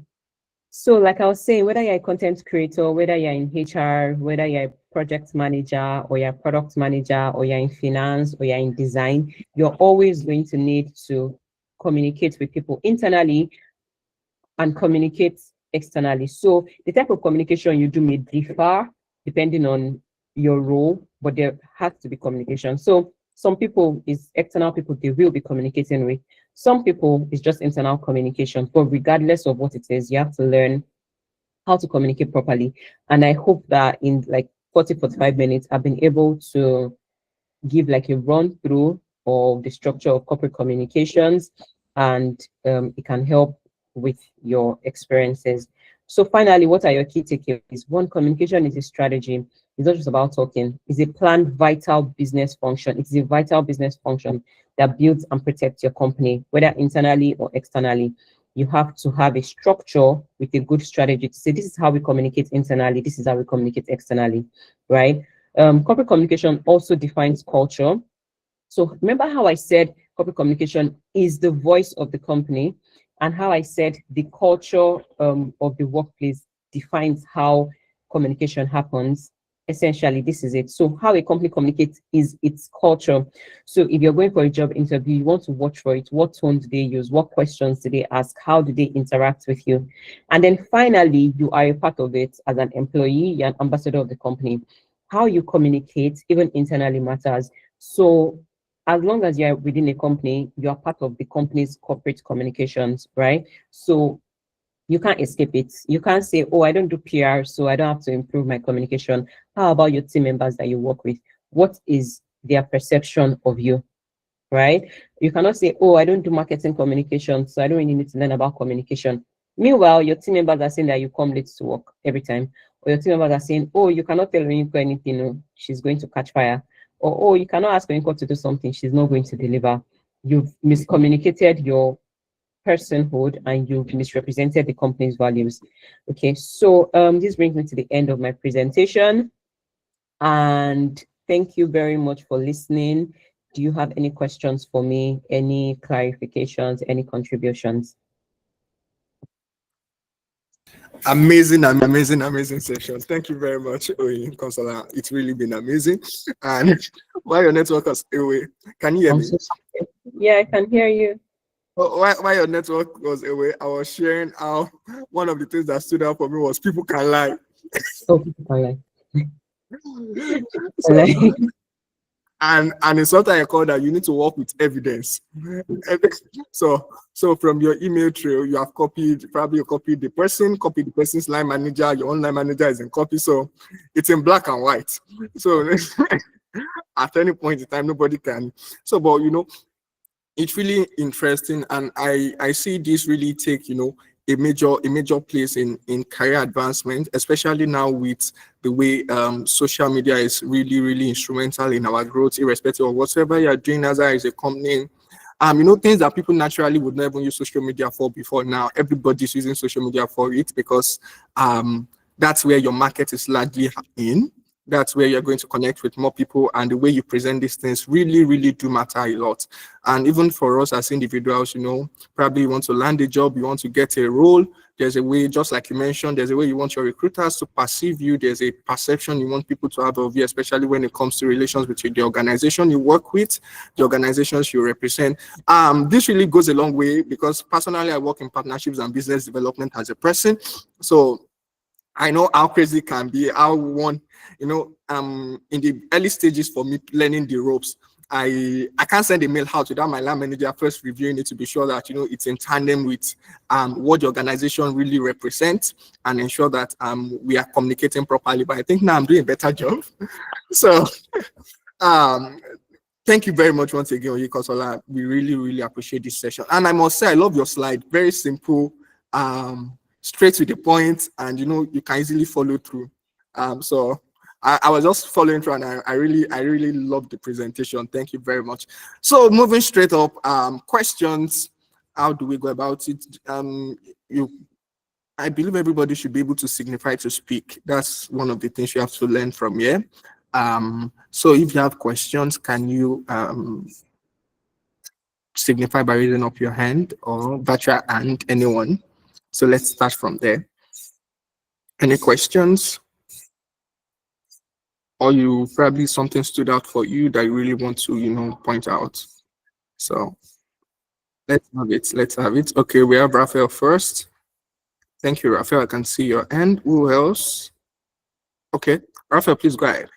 Speaker 2: So, like I was saying, whether you're a content creator, whether you're in HR, whether you're a project manager, or you're a product manager, or you're in finance, or you're in design, you're always going to need to communicate with people internally and communicate externally. So the type of communication you do may differ depending on your role, but there has to be communication. So some people is external people they will be communicating with. Some people is just internal communication. But regardless of what it is, you have to learn how to communicate properly. And I hope that in like 40, 45 minutes, I've been able to give like a run through of the structure of corporate communications, and it can help with your experiences. So finally, what are your key takeaways? One, communication is a strategy. It's not just about talking. It's a planned vital business function. It's a vital business function that builds and protects your company, whether internally or externally. You have to have a structure with a good strategy to say, this is how we communicate internally, this is how we communicate externally, right? Corporate communication also defines culture. So remember how I said corporate communication is the voice of the company, and how I said the culture of the workplace defines how communication happens. Essentially, this is it. So how a company communicates is its culture. So if you're going for a job interview, you want to watch for it. What tone do they use? What questions do they ask? How do they interact with you? And then finally, you are a part of it as an employee, you're an ambassador of the company. How you communicate, even internally, matters. So as long as you're within a company, you're part of the company's corporate communications, right? So you can't escape it. You can't say, oh, I don't do PR, so I don't have to improve my communication. How about your team members that you work with? What is their perception of you, right? You cannot say, oh, I don't do marketing communication, so I don't really need to learn about communication. Meanwhile, your team members are saying that you come late to work every time. Or your team members are saying, oh, you cannot tell Oyinko anything, no, she's going to catch fire. Or, oh, you cannot ask Oyinko to do something, she's not going to deliver. You've miscommunicated your personhood and you've misrepresented the company's values. Okay, so this brings me to the end of my presentation. And thank you very much for listening. Do you have any questions for me? Any clarifications, any contributions?
Speaker 1: Amazing session. Thank you very much, Oyinkansola. It's really been amazing. And while your network was away, can you hear
Speaker 2: I'm
Speaker 1: me?
Speaker 2: so sorry. Yeah, I can hear you.
Speaker 1: While your network was away, I was sharing how one of the things that stood out for me was people can lie.
Speaker 2: Oh, people can lie.
Speaker 1: So, and it's something I call that you need to work with evidence. So from your email trail, you have probably you copied the person's line manager, your own line manager is in copy. So it's in black and white. So at any point in time, nobody can. So, but it's really interesting, and I see this really take a major place in career advancement, especially now with the way social media is really instrumental in our growth, irrespective of whatever you're doing as a company. Things that people naturally would never use social media for before, now everybody's using social media for it, because that's where your market is largely in. That's where you're going to connect with more people, and the way you present these things really do matter a lot. And even for us as individuals, probably you want to land a job, you want to get a role, there's a way, just like you mentioned, there's a way you want your recruiters to perceive you, there's a perception you want people to have of you, especially when it comes to relations between the organization you work with, the organizations you represent. This really goes a long way, because personally I work in partnerships and business development as a person. So I know how crazy it can be, how one, in the early stages for me learning the ropes, I can't send a mail out without my line manager first reviewing it to be sure that it's in tandem with what the organization really represents, and ensure that we are communicating properly. But I think now I'm doing a better job. So thank you very much once again, Oyinkansola. We really appreciate this session. And I must say, I love your slide. Very simple, straight to the point, and you can easily follow through. So I was just following through, and I really love the presentation. Thank you very much. So moving straight up, questions. How do we go about it? I believe everybody should be able to signify to speak. That's one of the things you have to learn from here. So if you have questions, can you signify by raising up your hand or virtual hand, anyone? So let's start from there. Any questions? Or you probably something stood out for you that you really want to, point out. So let's have it. Let's have it. Okay, we have Raphael first. Thank you, Raphael. I can see your hand. Who else? Okay, Raphael, please go ahead.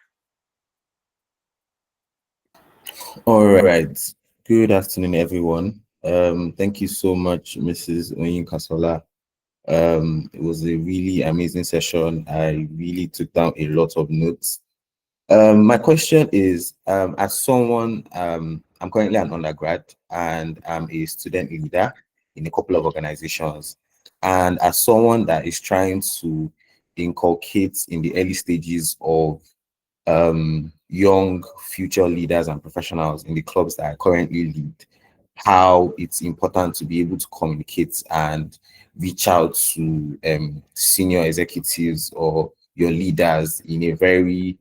Speaker 6: All right. Good afternoon, everyone. Thank you so much, Mrs. Oyinkansola. It was a really amazing session. I really took down a lot of notes. My question is, as someone, I'm currently an undergrad and I'm a student leader in a couple of organizations. And as someone that is trying to inculcate in the early stages of young future leaders and professionals in the clubs that I currently lead, how it's important to be able to communicate and reach out to senior executives or your leaders in a very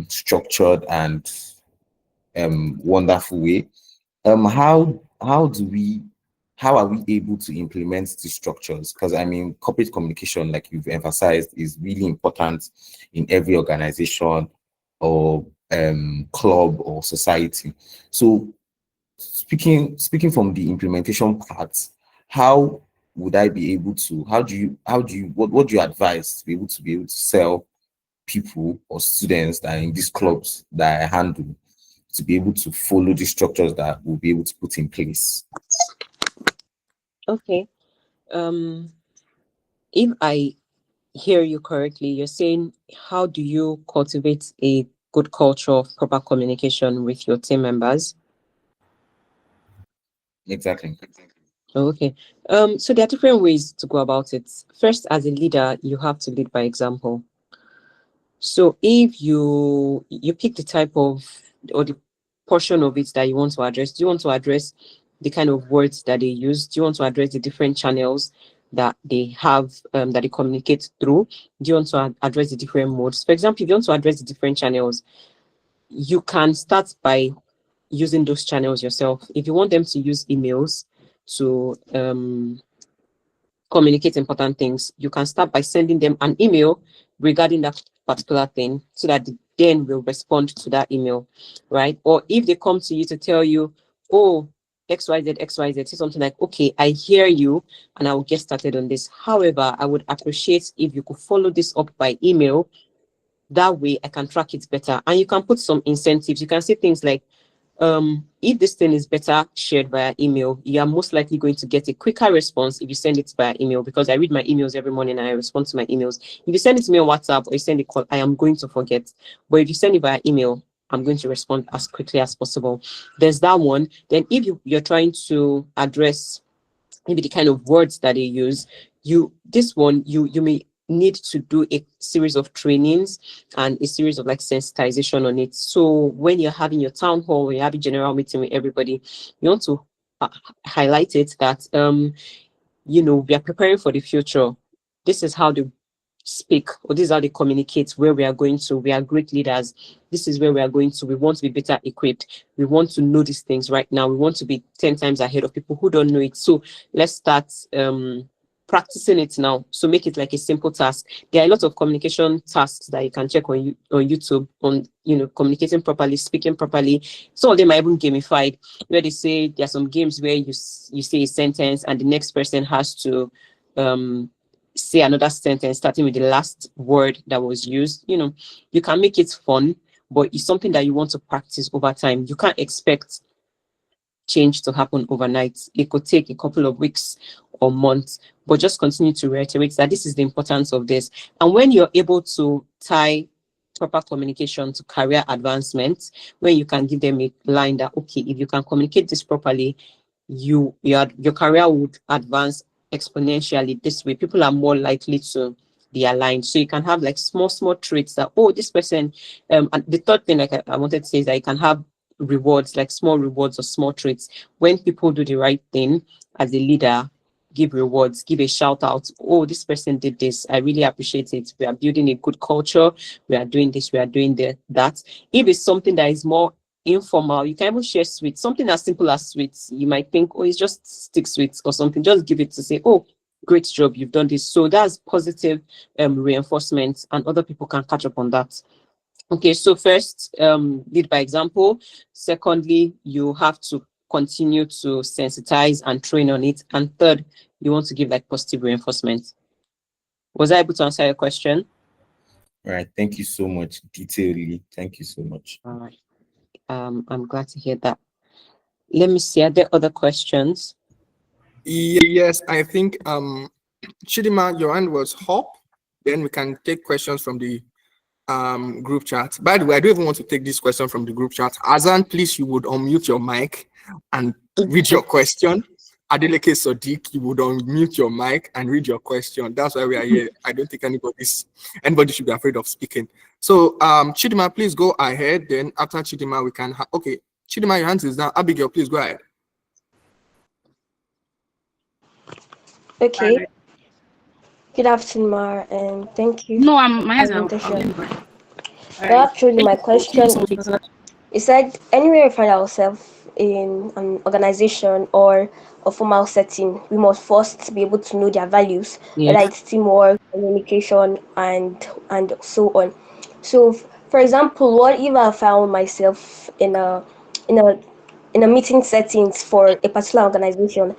Speaker 6: structured and wonderful way. How are we able to implement these structures? Because I mean, corporate communication, like you've emphasized, is really important in every organization or club or society. So speaking from the implementation part, how would I be able to, what do you advise to be able to sell people or students that are in these clubs that I handle to be able to follow the structures that we'll be able to put in place?
Speaker 2: Okay. If I hear you correctly, you're saying, how do you cultivate a good culture of proper communication with your team members?
Speaker 6: Exactly.
Speaker 2: Okay. So there are different ways to go about it. First, as a leader, you have to lead by example. So if you pick the type of or the portion of it that you want to address, do you want to address the kind of words that they use? Do you want to address the different channels that they have that they communicate through? Do you want to address the different modes? For example, if you want to address the different channels, you can start by using those channels yourself. If you want them to use emails to communicate important things, you can start by sending them an email regarding that particular thing so that they then will respond to that email, right? Or if they come to you to tell you, oh, XYZ, say something like, okay, I hear you and I will get started on this. However, I would appreciate if you could follow this up by email. That way I can track it better. And you can put some incentives. You can say things like, if this thing is better shared via email, you are most likely going to get a quicker response if you send it via email, because I read my emails every morning and I respond to my emails. If you send it to me on WhatsApp or you send a call, I am going to forget. But if you send it via email, I'm going to respond as quickly as possible. There's that one. Then if you're trying to address maybe the kind of words that they use, you may need to do a series of trainings and a series of like sensitization on it. So when you're having your town hall, when you're having general meeting with everybody, you want to highlight it that we are preparing for the future. This is how they speak, or this is how they communicate, where we are going to. We are great leaders. This is where we are going to. We want to be better equipped. We want to know these things right now. We want to be 10 times ahead of people who don't know it. So let's start practicing it now. So make it like a simple task. There are a lot of communication tasks that you can check on YouTube on communicating properly, speaking properly. Some of them are even gamified, where they say there are some games where you say a sentence and the next person has to say another sentence starting with the last word that was used. You can make it fun, but it's something that you want to practice over time. You can't expect change to happen overnight. It could take a couple of weeks or months, but just continue to reiterate that this is the importance of this. And when you're able to tie proper communication to career advancement, when you can give them a line that, okay, if you can communicate this properly, your career would advance exponentially. This way, people are more likely to they align. So you can have like small traits that, oh, this person, and the third thing, like I wanted to say, is that you can have rewards, like small rewards or small traits. When people do the right thing as a leader, give rewards, give a shout out. Oh, this person did this. I really appreciate it. We are building a good culture. We are doing this. We are doing that. If it's something that is more informal, you can even share sweets. Something as simple as sweets. You might think, oh, it's just stick sweets or something. Just give it to say, oh, great job, you've done this. So that's positive reinforcement, and other people can catch up on that. Okay, so first, lead by example. Secondly, you have to continue to sensitize and train on it. And third, you want to give like positive reinforcement. Was I able to answer your question?
Speaker 6: All right. Thank you so much. Detailedly. Thank you so much.
Speaker 2: All right. I'm glad to hear that. Let me see. Are there other questions?
Speaker 1: Yes, I think Chidima, your hand was up. Then we can take questions from the group chat. By the way, I don't even want to take this question from the group chat. Azan, please, you would unmute your mic and read your question. Adeleke Sodiq, you would unmute your mic and read your question. That's why we are here. I don't think anybody should be afraid of speaking. So Chidima, please go ahead. Then after Chidima, we can okay. Chidima, your hand is down. Abigail, please go ahead.
Speaker 7: Okay. Good afternoon, Mar, and thank you
Speaker 3: No,
Speaker 7: for the
Speaker 3: my hands are up.
Speaker 7: presentation. Well, actually, my question is that anywhere we find ourselves in an organization or a formal setting, we must first be able to know their values, whether
Speaker 2: Yes.
Speaker 7: it's teamwork, communication, and so on. So, for example, what if I found myself in a in a meeting settings for a particular organization,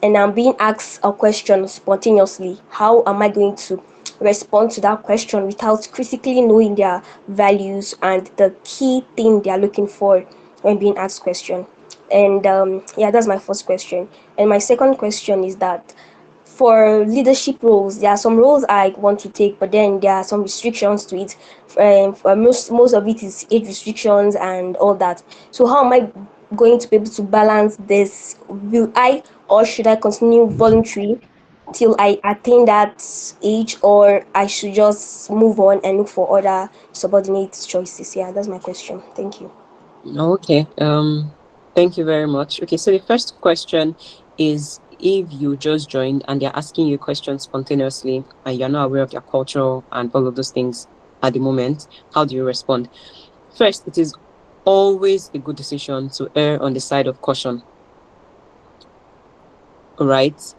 Speaker 7: and I'm being asked a question spontaneously? How am I going to respond to that question without critically knowing their values and the key thing they are looking for when being asked question? And yeah, that's my first question. And my second question is that for leadership roles, there are some roles I want to take, but then there are some restrictions to it. Most of it is age restrictions and all that. So how am I going to be able to balance this? Will I, or should I continue voluntary till I attain that age, or I should just move on and look for other subordinate choices? Yeah, that's my question. Thank you.
Speaker 2: Okay. Thank you very much. Okay, so the first question is, if you just joined and they're asking you questions spontaneously and you're not aware of their culture and all of those things at the moment, how do you respond? First, it is always a good decision to err on the side of caution. All right.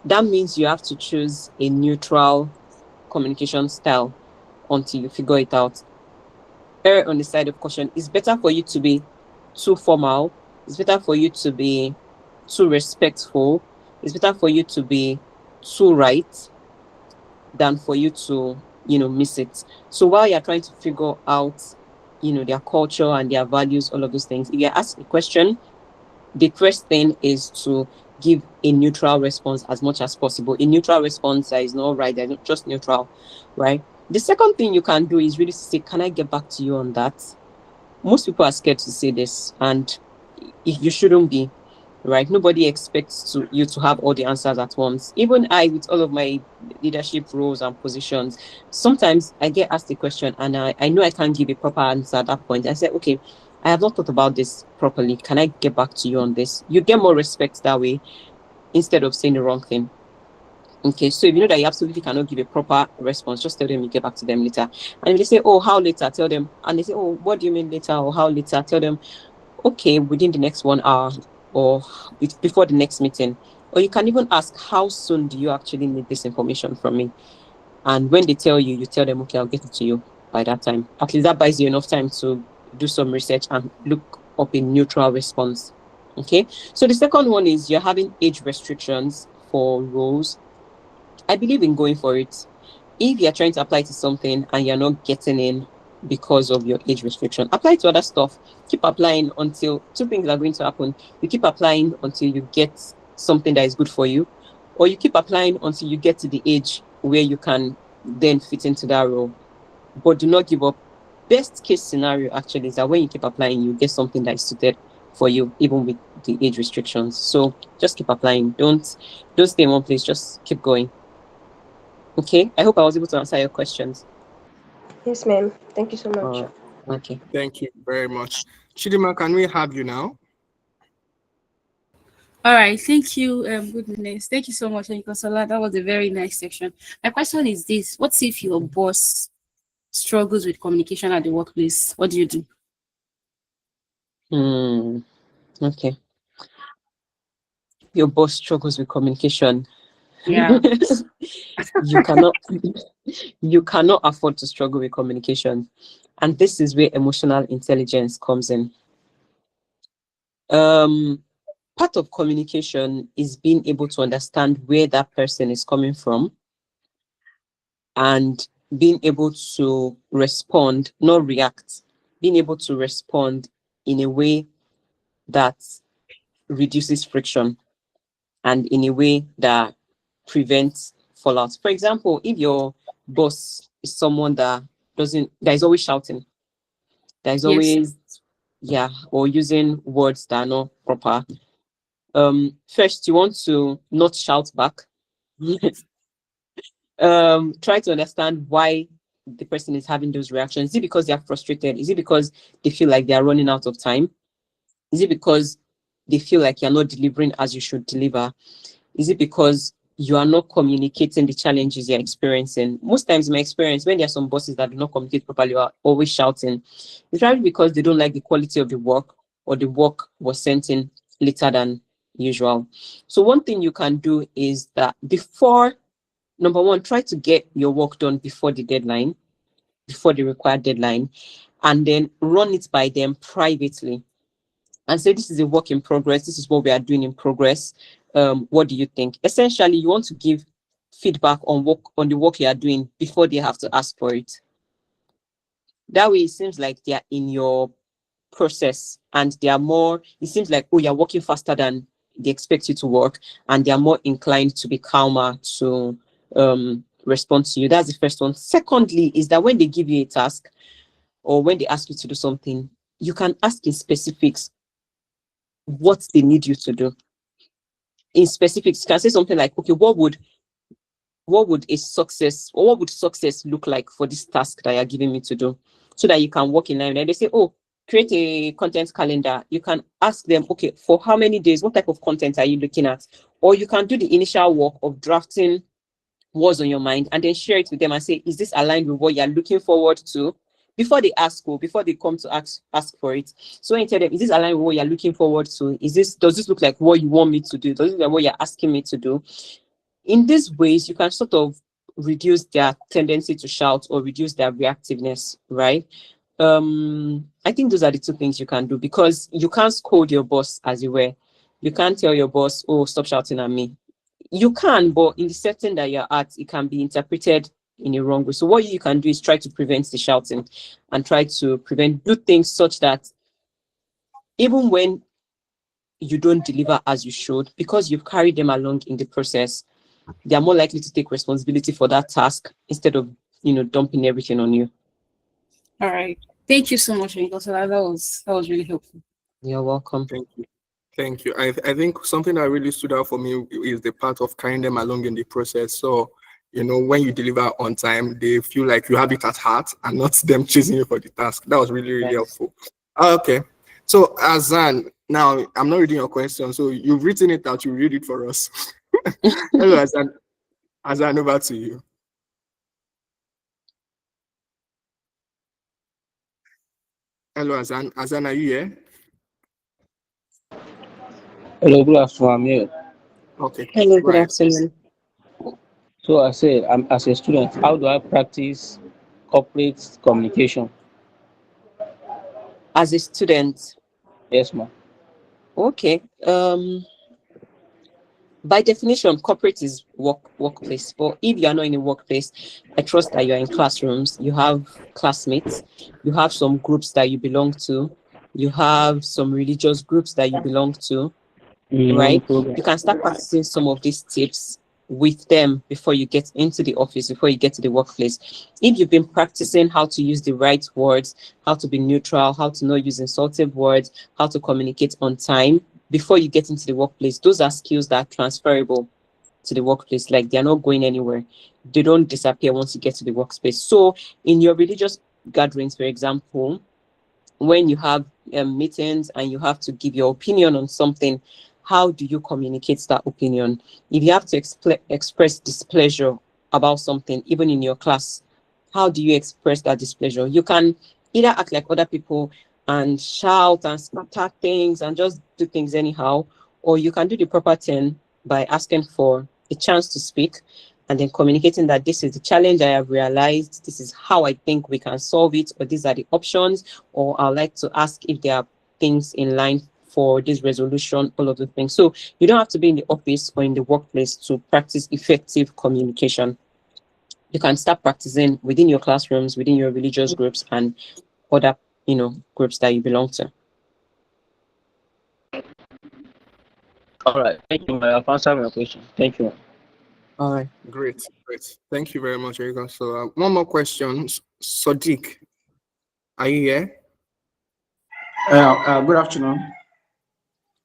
Speaker 2: That means you have to choose a neutral communication style until you figure it out. Err on the side of caution. It's better for you to be too formal. It's better for you to be too respectful. It's better for you to be too right than for you to, miss it. So while you're trying to figure out, their culture and their values, all of those things, if you're asked a question, the first thing is to give a neutral response as much as possible. A neutral response that is not right, they're not just neutral, right? The second thing you can do is really say, can I get back to you on that? Most people are scared to say this, and you shouldn't be, right? Nobody expects you to have all the answers at once. Even I, with all of my leadership roles and positions, sometimes I get asked a question and I know I can't give a proper answer at that point. I say, okay, I have not thought about this properly. Can I get back to you on this? You get more respect that way instead of saying the wrong thing. Okay, so if you know that you absolutely cannot give a proper response, just tell them you get back to them later. And if they say, oh, how later? Tell them. And they say, oh, what do you mean later or how later? Tell them, okay, within the next 1 hour or before the next meeting. Or you can even ask, how soon do you actually need this information from me? And when they tell you, you tell them, okay, I'll get it to you by that time. At least that buys you enough time to do some research and look up a neutral response. Okay, so the second one is you're having age restrictions for roles. I believe in going for it. If you're trying to apply to something and you're not getting in because of your age restriction, apply to other stuff. Keep applying until two things are going to happen. You keep applying until you get something that is good for you, or you keep applying until you get to the age where you can then fit into that role. But do not give up. Best case scenario actually is that when you keep applying, you get something that is suited for you, even with the age restrictions. So just keep applying. Don't stay in one place. Just keep going. Okay, I hope I was able to answer your questions.
Speaker 7: Yes, ma'am. Thank you so much.
Speaker 2: Okay.
Speaker 1: Thank you very much. Chidima, can we have you now?
Speaker 3: All right, thank you. Goodness, thank you so much, Oyinkansola. That was a very nice section. My question is this: what if your boss struggles with communication at the workplace? What do you do?
Speaker 2: Okay. Your boss struggles with communication.
Speaker 3: Yeah.
Speaker 2: you cannot you cannot afford to struggle with communication, and this is where emotional intelligence comes in. Part of communication is being able to understand where that person is coming from and being able to respond, not react, being able to respond in a way that reduces friction and in a way that prevents fallout. For example, if your boss is someone that is always shouting, that is
Speaker 3: Yes.
Speaker 2: always, or using words that are not proper, first you want to not shout back. Try to understand why the person is having those reactions. Is it because they are frustrated? Is it because they feel like they are running out of time? Is it because they feel like you're not delivering as you should deliver? Is it because you are not communicating the challenges you're experiencing? Most times, in my experience, when there are some bosses that do not communicate properly or are always shouting, it's probably because they don't like the quality of the work or the work was sent in later than usual. So one thing you can do is that number one, try to get your work done before the deadline, before the required deadline, and then run it by them privately and say, this is a work in progress. This is what we are doing in progress. What do you think? Essentially, you want to give feedback on the work you are doing before they have to ask for it. That way, it seems like they are in your process and they are more, it seems like, oh, you're working faster than they expect you to work, and they are more inclined to be calmer to respond to you. That's the first one. Secondly, is that when they give you a task or when they ask you to do something, you can ask in specifics what they need you to do. In specifics, you can say something like, okay, what would a success, or what would success look like for this task that you're giving me to do, so that you can work in line. And they say, oh, create a content calendar. You can ask them, okay, for how many days, what type of content are you looking at? Or you can do the initial work of drafting what's on your mind and then share it with them and say, is this aligned with what you're looking forward to? Before they ask, or before they come to ask for it. So when you tell them, is this aligned with what you're looking forward to? Does this look like what you want me to do? Does it look like what you're asking me to do? In these ways, you can sort of reduce their tendency to shout or reduce their reactiveness, right? I think those are the two things you can do, because you can't scold your boss, as you were. You can't tell your boss, oh, stop shouting at me. You can, but in the setting that you're at, it can be interpreted in a wrong way. So what you can do is try to prevent the shouting and try to do things such that even when you don't deliver as you should, because you've carried them along in the process, they are more likely to take responsibility for that task instead of, dumping everything on you.
Speaker 3: All right. Thank you so much, Oyinkansola. That was really helpful.
Speaker 2: You're welcome.
Speaker 1: Thank you. Thank you. I think something that really stood out for me is the part of carrying them along in the process. So, when you deliver on time, they feel like you have it at heart and not them chasing you for the task. That was really, really helpful. Okay. So, Azan, now I'm not reading your question. So, you've written it out. You read it for us. Hello, Azan. Azan, over to you. Hello, Azan. Azan, are you here?
Speaker 8: Hello, good afternoon. I'm here.
Speaker 1: Okay.
Speaker 2: Hello, good
Speaker 1: Right.
Speaker 2: afternoon.
Speaker 8: So I said, I'm as a student, how do I practice corporate communication?
Speaker 2: As a student,
Speaker 8: Yes, ma'am.
Speaker 2: okay. By definition, corporate is workplace. But if you are not in a workplace, I trust that you are in classrooms. You have classmates. You have some groups that you belong to. You have some religious groups that you belong to,
Speaker 8: On the
Speaker 2: right?
Speaker 8: program.
Speaker 2: You can start practicing some of these tips with them before you get into the office, before you get to the workplace. If you've been practicing how to use the right words, how to be neutral, how to not use insultive words, how to communicate on time before you get into the workplace, those are skills that are transferable. to the workplace. Like they're not going anywhere. They don't disappear once you get to the workspace. So in your religious gatherings, for example, when you have meetings and you have to give your opinion on something, how do you communicate that opinion? If you have to express displeasure about something, even in your class, how do you express that displeasure? You can either act like other people and shout and scatter things and just do things anyhow, or you can do the proper thing by asking for a chance to speak and then communicating that this is the challenge I have realized, this is how I think we can solve it, or these are the options, or I'd like to ask if there are things in line for this resolution, all of the things. So you don't have to be in the office or in the workplace to practice effective communication. You can start practicing within your classrooms, within your religious groups, and other, groups that you belong to.
Speaker 8: All right. Thank you, I've answered my question. Thank you.
Speaker 2: All right.
Speaker 1: Great. Thank you very much, Oyinkansola. So one more question. Sadiq, are you here?
Speaker 9: Good afternoon.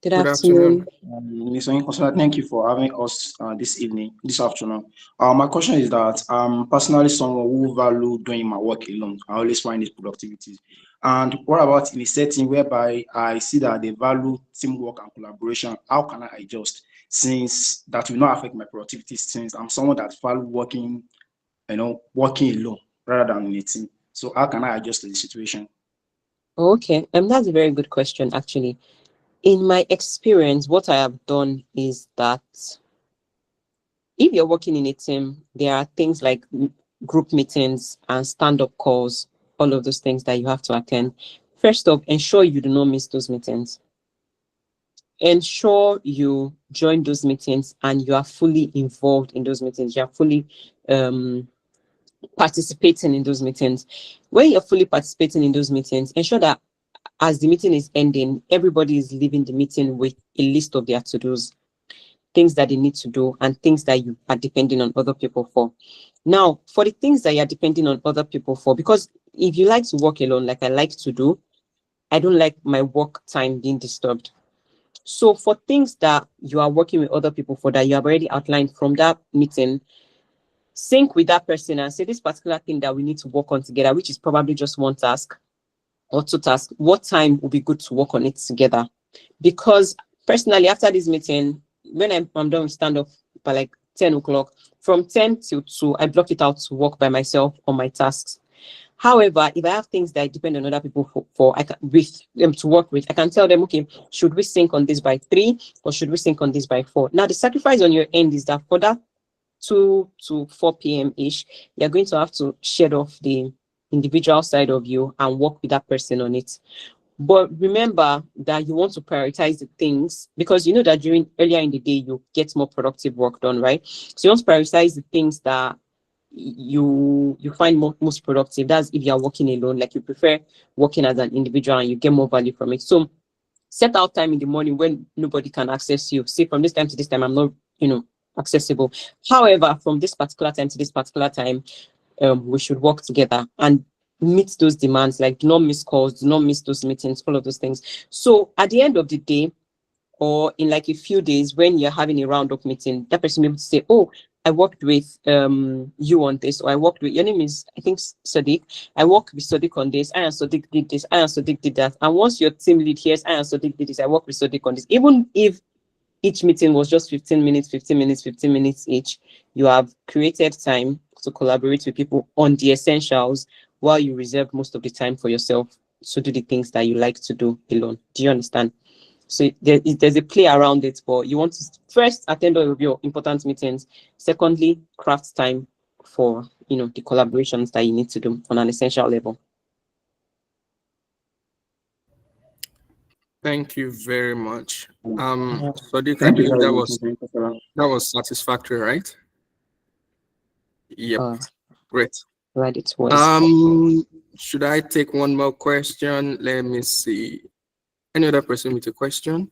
Speaker 2: Good
Speaker 1: Good
Speaker 2: afternoon.
Speaker 1: afternoon.
Speaker 9: Mr. Oyinkansola, thank you for having us this afternoon. My question is that I'm personally someone who value doing my work alone. I always find it productivity. And what about in a setting whereby I see that they value teamwork and collaboration? How can I adjust since that will not affect my productivity since I'm someone that value working alone rather than in a team? So how can I adjust to the situation?
Speaker 2: Okay, that's a very good question, actually. In my experience, what I have done is that if you're working in a team, there are things like group meetings and stand-up calls, all of those things that you have to attend. First off, ensure you do not miss those meetings. Ensure you join those meetings and you are fully involved in those meetings. You are fully participating in those meetings. When you're fully participating in those meetings, ensure that as the meeting is ending, everybody is leaving the meeting with a list of their to-dos, things that they need to do, and things that you are depending on other people for. Now, for the things that you're depending on other people for, because if you like to work alone, like I like to do, I don't like my work time being disturbed. So for things that you are working with other people for that you have already outlined from that meeting, sync with that person and say this particular thing that we need to work on together, which is probably just one task or two tasks, what time will be good to work on it together? Because personally, after this meeting, when I'm done with stand up by like 10 o'clock, from 10 till 2, I block it out to work by myself on my tasks. However, if I have things that I depend on other people for I can with them to work with, I can tell them, okay, should we sync on this by 3 or should we sync on this by 4? Now, the sacrifice on your end is that for that 2 to 4 p.m. ish, you're going to have to shed off the individual side of you and work with that person on it. But remember that you want to prioritize the things because you know that during earlier in the day you get more productive work done, right? So you want to prioritize the things that you find most productive. That's if you're working alone, like you prefer working as an individual and you get more value from it. So set out time in the morning when nobody can access you. Say from this time to this time, I'm not, accessible. However, from this particular time to this particular time, we should work together and meet those demands. Like do not miss calls, do not miss those meetings, all of those things. So at the end of the day, or in like a few days when you're having a roundup meeting, that person will be able to say, oh, I worked with you on this, or I worked with, your name is, I think, Sadiq. I worked with Sadiq on this, I and Sadiq did this, I and Sadiq did that. And once your team lead hears, I and Sadiq did this, I worked with Sadiq on this. Even if each meeting was just 15 minutes, 15 minutes, 15 minutes each, you have created time to collaborate with people on the essentials while you reserve most of the time for yourself to do the things that you like to do alone. Do you understand? So there's a play around it, but you want to first attend all of your important meetings. Secondly, craft time for the collaborations that you need to do on an essential level.
Speaker 1: Thank you very much. Sadiq, I
Speaker 9: Thank you
Speaker 1: believe
Speaker 9: very
Speaker 1: that
Speaker 9: much,
Speaker 1: was
Speaker 9: Mr. Oyinkansola.
Speaker 1: satisfactory, right? Yep, great.
Speaker 2: Right, it was.
Speaker 1: Should I take one more question? Let me see. Any other person with a question?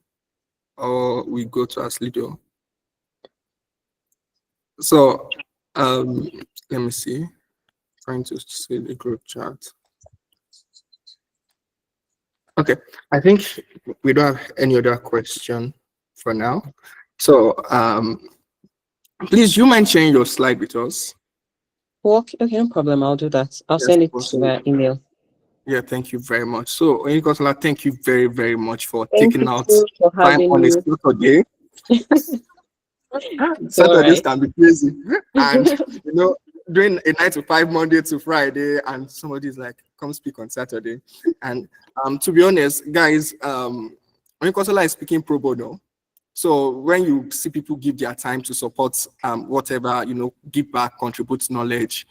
Speaker 1: Or we go to Aslido? So, let me see. Trying to see the group chat. Okay, I think we don't have any other question for now. So, Please, you mind sharing your slide with us?
Speaker 2: Okay, no problem. I'll do that. I'll
Speaker 1: Yes,
Speaker 2: send it to
Speaker 1: possible.
Speaker 2: the email.
Speaker 1: Yeah, thank you very much. So, Oyinkansola, thank you very, very much for
Speaker 2: Thank
Speaker 1: taking
Speaker 2: you
Speaker 1: out
Speaker 2: too for
Speaker 1: time
Speaker 2: having
Speaker 1: on a
Speaker 2: me.
Speaker 1: Saturday.
Speaker 2: It's all
Speaker 1: Saturdays
Speaker 2: right.
Speaker 1: can be crazy. And, doing a 9 to 5 Monday to Friday, and somebody's like, come speak on Saturday. And to be honest, guys, Oyinkansola is speaking pro bono. So when you see people give their time to support whatever, give back, contribute knowledge,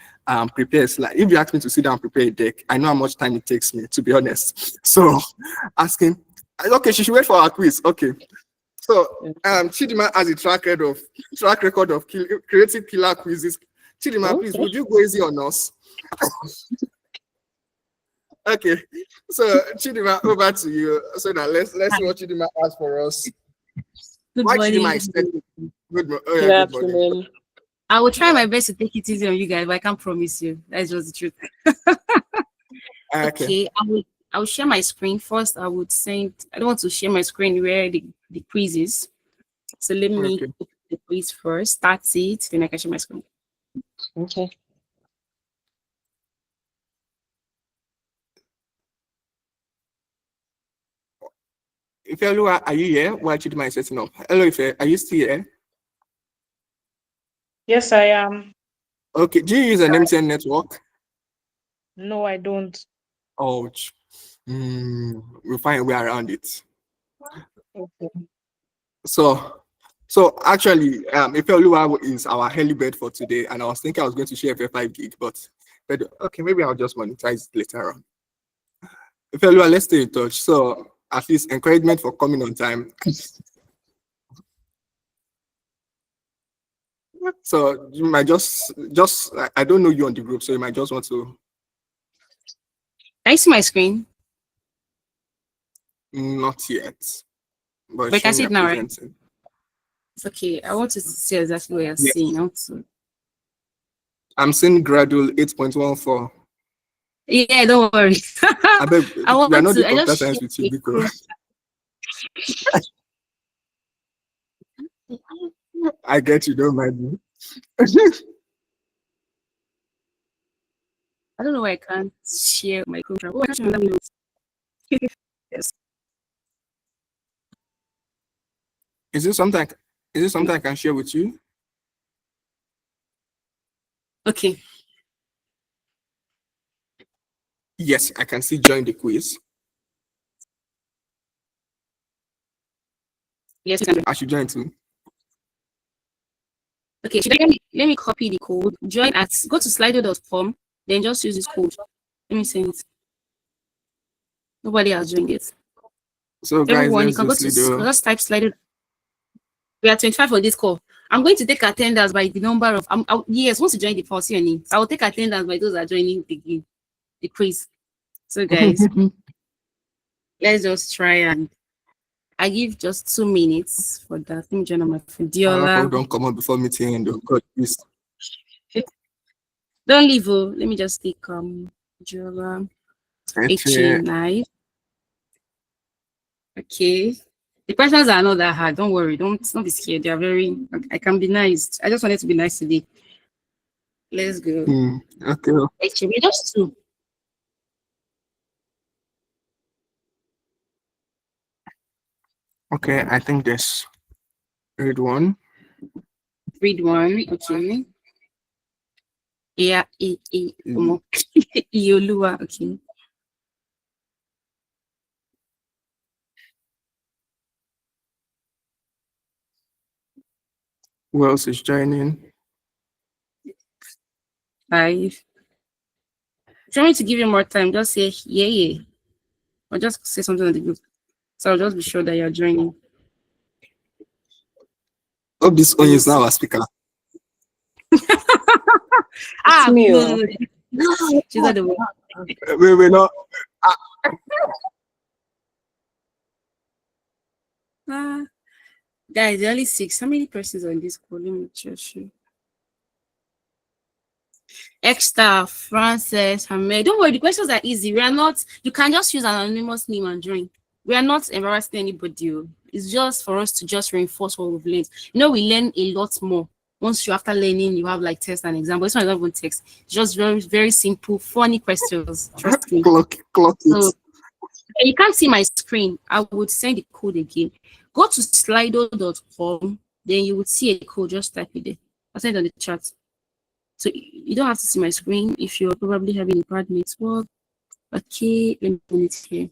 Speaker 1: prepare slide. If you ask me to sit down and prepare a deck, I know how much time it takes me, to be honest. So asking, okay, she should wait for our quiz. Okay. So Chidima has a track record of creating killer quizzes. Chidima, please, would you go easy on us? Okay. So Chidima, over to you. So now let's see what Chidima has for us.
Speaker 3: Good
Speaker 1: Why
Speaker 3: morning.
Speaker 1: Chidima is good morning.
Speaker 2: Good
Speaker 1: Good morning.
Speaker 2: afternoon.
Speaker 3: I will try my best to take it easy on you guys, but I can't promise you. That's just the truth. Okay, I will share my screen first. I don't want to share my screen where the quiz is. So let me
Speaker 1: Okay.
Speaker 3: open the quiz first, start it, then I can share my screen.
Speaker 2: Okay.
Speaker 1: Ifeoluwa, are you here? Why Chidima is setting up? Hello, Ife, are you still here?
Speaker 10: Yes, I am.
Speaker 1: Okay, do you use an MTN network?
Speaker 10: No, I don't.
Speaker 1: Ouch. We'll find a way around it.
Speaker 10: Okay.
Speaker 1: So actually, Ifeoluwa is our early bird for today, and I was thinking I was going to share for 5 gig, but okay, maybe I'll just monetize it later on. Ifeoluwa, let's stay in touch. So at least encouragement for coming on time. So you might just I don't know you on the group, so you might just want to.
Speaker 3: Can you see my screen?
Speaker 1: Not yet, but
Speaker 3: But you can see
Speaker 1: you're
Speaker 3: it now, right?
Speaker 1: presenting.
Speaker 3: It's okay. I want to see exactly what you're
Speaker 1: Yes.
Speaker 3: seeing. I want to...
Speaker 1: I'm seeing gradual 8.14.
Speaker 3: Yeah, don't worry.
Speaker 1: I bet
Speaker 3: I
Speaker 1: we are
Speaker 3: want
Speaker 1: not
Speaker 3: to.
Speaker 1: the
Speaker 3: I
Speaker 1: computer
Speaker 3: just
Speaker 1: science with you
Speaker 3: shared
Speaker 1: because I get you, don't mind me.
Speaker 3: I don't know why I can't share my computer. Oh, I can't share my notes. Yes.
Speaker 1: Is it something I can share with you?
Speaker 3: Okay.
Speaker 1: Yes, I can see join the quiz.
Speaker 3: Yes, you can.
Speaker 1: I should join too.
Speaker 3: Okay, let me copy the code. Join at go to slido.com, then just use this code. Let me send it. Nobody has joined it.
Speaker 1: So guys,
Speaker 3: Everyone, you
Speaker 1: let's
Speaker 3: can go to just type Slido. We are 25 for this call. I'm going to take attendance by the number of yes, once you join the call, see your name. I will take attendance by those that are joining the quiz. So guys, let's just try, and I give just 2 minutes for that. Let me join on my phone. Diola.
Speaker 1: Don't come on before meeting and God, please.
Speaker 3: Don't leave. Let me just take Diola H9. Okay. The questions are not that hard. Don't worry. Don't be scared. They are very. I can be nice. I just wanted to be nice today. Let's go.
Speaker 1: Okay.
Speaker 3: Actually, just 2.
Speaker 1: Okay, I think this. Read 1.
Speaker 3: Read 1. Okay. Yeah. Iolua. Okay.
Speaker 1: Who else is joining?
Speaker 3: 5. If you want me to give you more time, just say yeah. Or just say something on the group. So I'll just be sure that you're joining.
Speaker 1: Hope this one is now a speaker.
Speaker 2: Me,
Speaker 3: no. She's not the one.
Speaker 1: We're not.
Speaker 3: Guys, there are only 6. How many persons on this call? Let me just show. Extra, Frances, Hamed. Don't worry, the questions are easy. We are not, you can just use an anonymous name and join. We are not embarrassing anybody. It's just for us to just reinforce what we've learned. We learn a lot more once you after learning, you have like test and exam. But this one is not even text. It's just very, very simple, funny questions. Trust me.
Speaker 1: Clock
Speaker 3: So
Speaker 1: it.
Speaker 3: you can't see my screen. I would send the code again. Go to slido.com, then you would see a code. Just type it there. I'll send it on the chat. So you don't have to see my screen if you're probably having a bad network. Okay, let me put it here.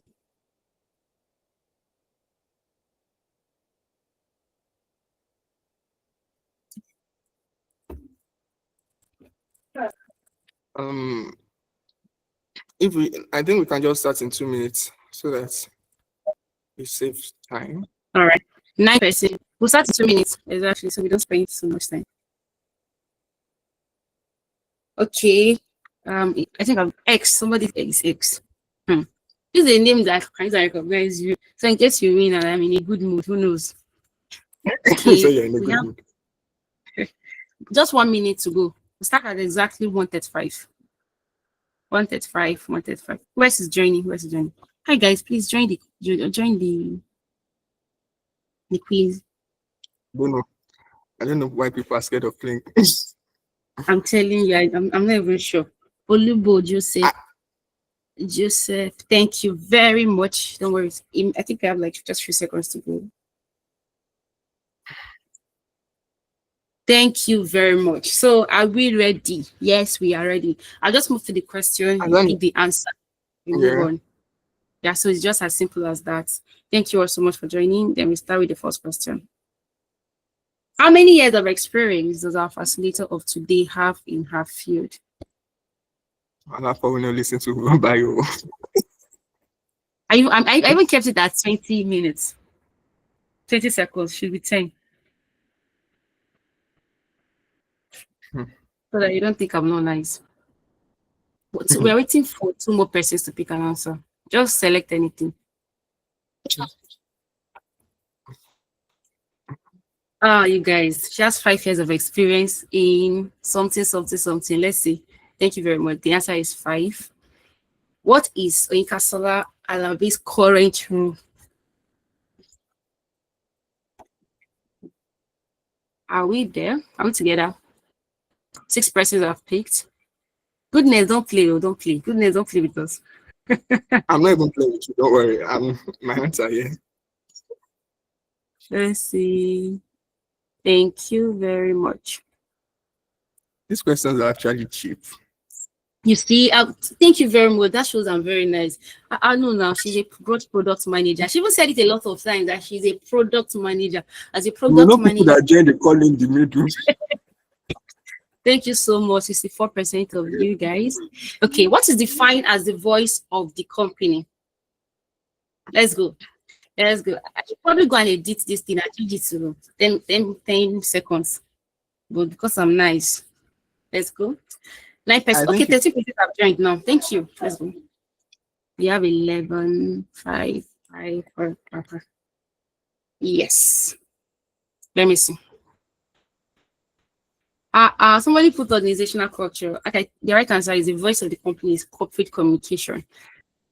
Speaker 1: I think we can just start in 2 minutes so that we save time.
Speaker 3: All right, 9%. We'll start in 2 minutes exactly, so we don't spend so much time. Okay. I think I'm X. Somebody is X. This is a name that I can recognize you. So in case you win and I'm in a good mood, who knows? Okay.
Speaker 1: So you're in a
Speaker 3: we
Speaker 1: good
Speaker 3: have
Speaker 1: mood.
Speaker 3: just 1 minute to go. We start at exactly 1:35. 1:35. 1:35. Where's is joining? Where's is joining? Hi guys, please join the quiz.
Speaker 1: I don't know why people are scared of playing.
Speaker 3: I'm telling you, I'm not even sure. Olubo Joseph. Joseph, thank you very much. Don't worry. I think I have like just 3 seconds to go. Thank you very much. So are we ready? Yes, we are ready. I'll just move to the question, you pick the answer. We move on. Yeah, so it's just as simple as that. Thank you all so much for joining. Then we start with the first question. How many years of experience does our facilitator of today have in her field?
Speaker 1: I'll probably not listen to one bio.
Speaker 3: I even kept it at 20 minutes. 20 seconds should be 10. So that you don't think I'm not nice. But we're waiting for 2 more persons to pick an answer. Just select anything. You guys, she has 5 years of experience in something. Let's see. Thank you very much. The answer is 5. What is Oyinkansola Alabi's current role? Are we there? Are we together? 6 persons have picked. Goodness, don't play. Don't play. Goodness, don't play with us.
Speaker 1: I'm not even playing with you. Don't worry. My hands are here.
Speaker 3: Let's see. Thank you very much.
Speaker 1: These questions are actually cheap.
Speaker 3: You see, thank you very much. That shows I'm very nice. I know now she's a product manager. She even said it a lot of times that she's a product manager. As a product manager,
Speaker 1: people that join the call in the middle.
Speaker 3: Thank you so much. 64% of you guys. Okay, what is defined as the voice of the company? Let's go. Let's go. I should probably go and edit this thing. I change it to 10 seconds. But because I'm nice, let's go. 9%. Okay, 30% have joined now. Thank you. Let's go. We have 11, 5, 5, 4, 4. Yes. Let me see. Somebody put organizational culture. Okay, the right answer is the voice of the company is corporate communication.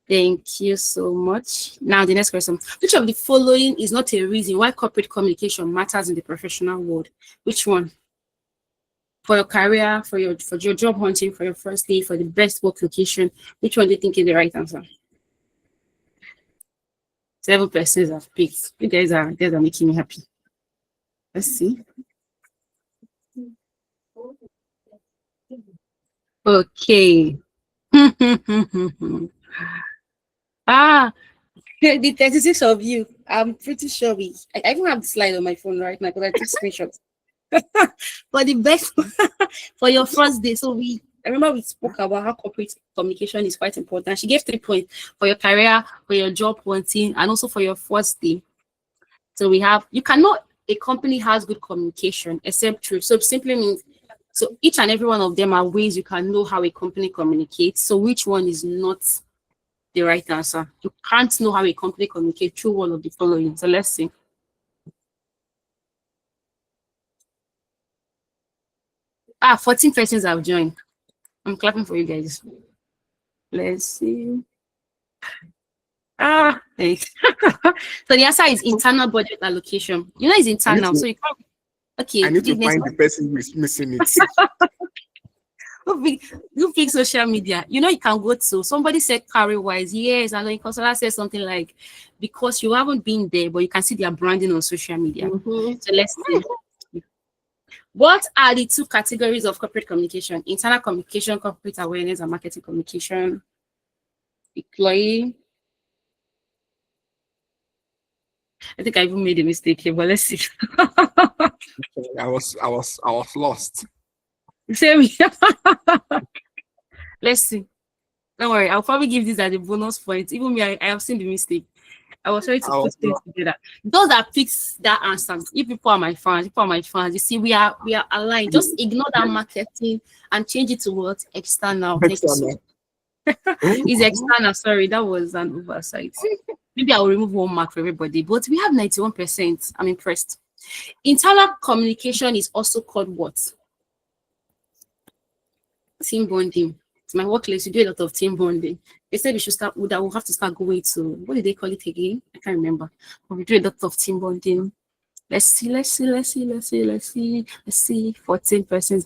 Speaker 3: Thank you so much. Now the next question. Which of the following is not a reason why corporate communication matters in the professional world? Which one? For your career, for your job hunting, for your first day, for the best work location, which one do you think is the right answer? 7 persons have picked. You guys are making me happy. Let's see. Okay. The 36 of you. I'm pretty sure I even have the slide on my phone right now because I took screenshots. For the best for your first day. So I remember we spoke about how corporate communication is quite important. She gave 3 points for your career, for your job hunting, and also for your first day. So we have, you cannot, a company has good communication except truth. So it simply means, so each and every one of them are ways you can know how a company communicates. So which one is not the right answer? You can't know how a company communicates through one of the following. So let's see. 14 persons have joined. I'm clapping for you guys. Let's see. Thanks. So the answer is internal budget allocation. You know, it's internal, so you can't. Okay,
Speaker 1: I need to
Speaker 3: this next
Speaker 1: find
Speaker 3: one.
Speaker 1: the person who is missing it.
Speaker 3: Who pick social media? You know, you can go to somebody said career wise, yes, and then Consola said something like because you haven't been there, but you can see their branding on social media.
Speaker 7: Mhm.
Speaker 3: So let's see. What are the two categories of corporate communication? Internal communication, corporate awareness, and marketing communication. Employee. I think I even made a mistake here, but let's see.
Speaker 1: I was lost.
Speaker 3: Same here. Let's see. Don't worry, I'll probably give this as a bonus point. Even me, I have seen the mistake. I was trying to
Speaker 1: I
Speaker 3: put
Speaker 1: was
Speaker 3: things
Speaker 1: lost.
Speaker 3: together. Those that fix that answer, if people are my fans, people are my fans. You see, we are aligned. Just ignore that marketing and change it to what? External. Thank you so much. It's external. Sorry, that was an oversight. Maybe I will remove 1 mark for everybody, but we have 91%. I'm impressed. Internal communication is also called what? Team bonding. It's my workplace. We do a lot of team bonding. They said we should start that we'll have to start going to what did they call it again? I can't remember. But we do a lot of team bonding. Let's see. 14%,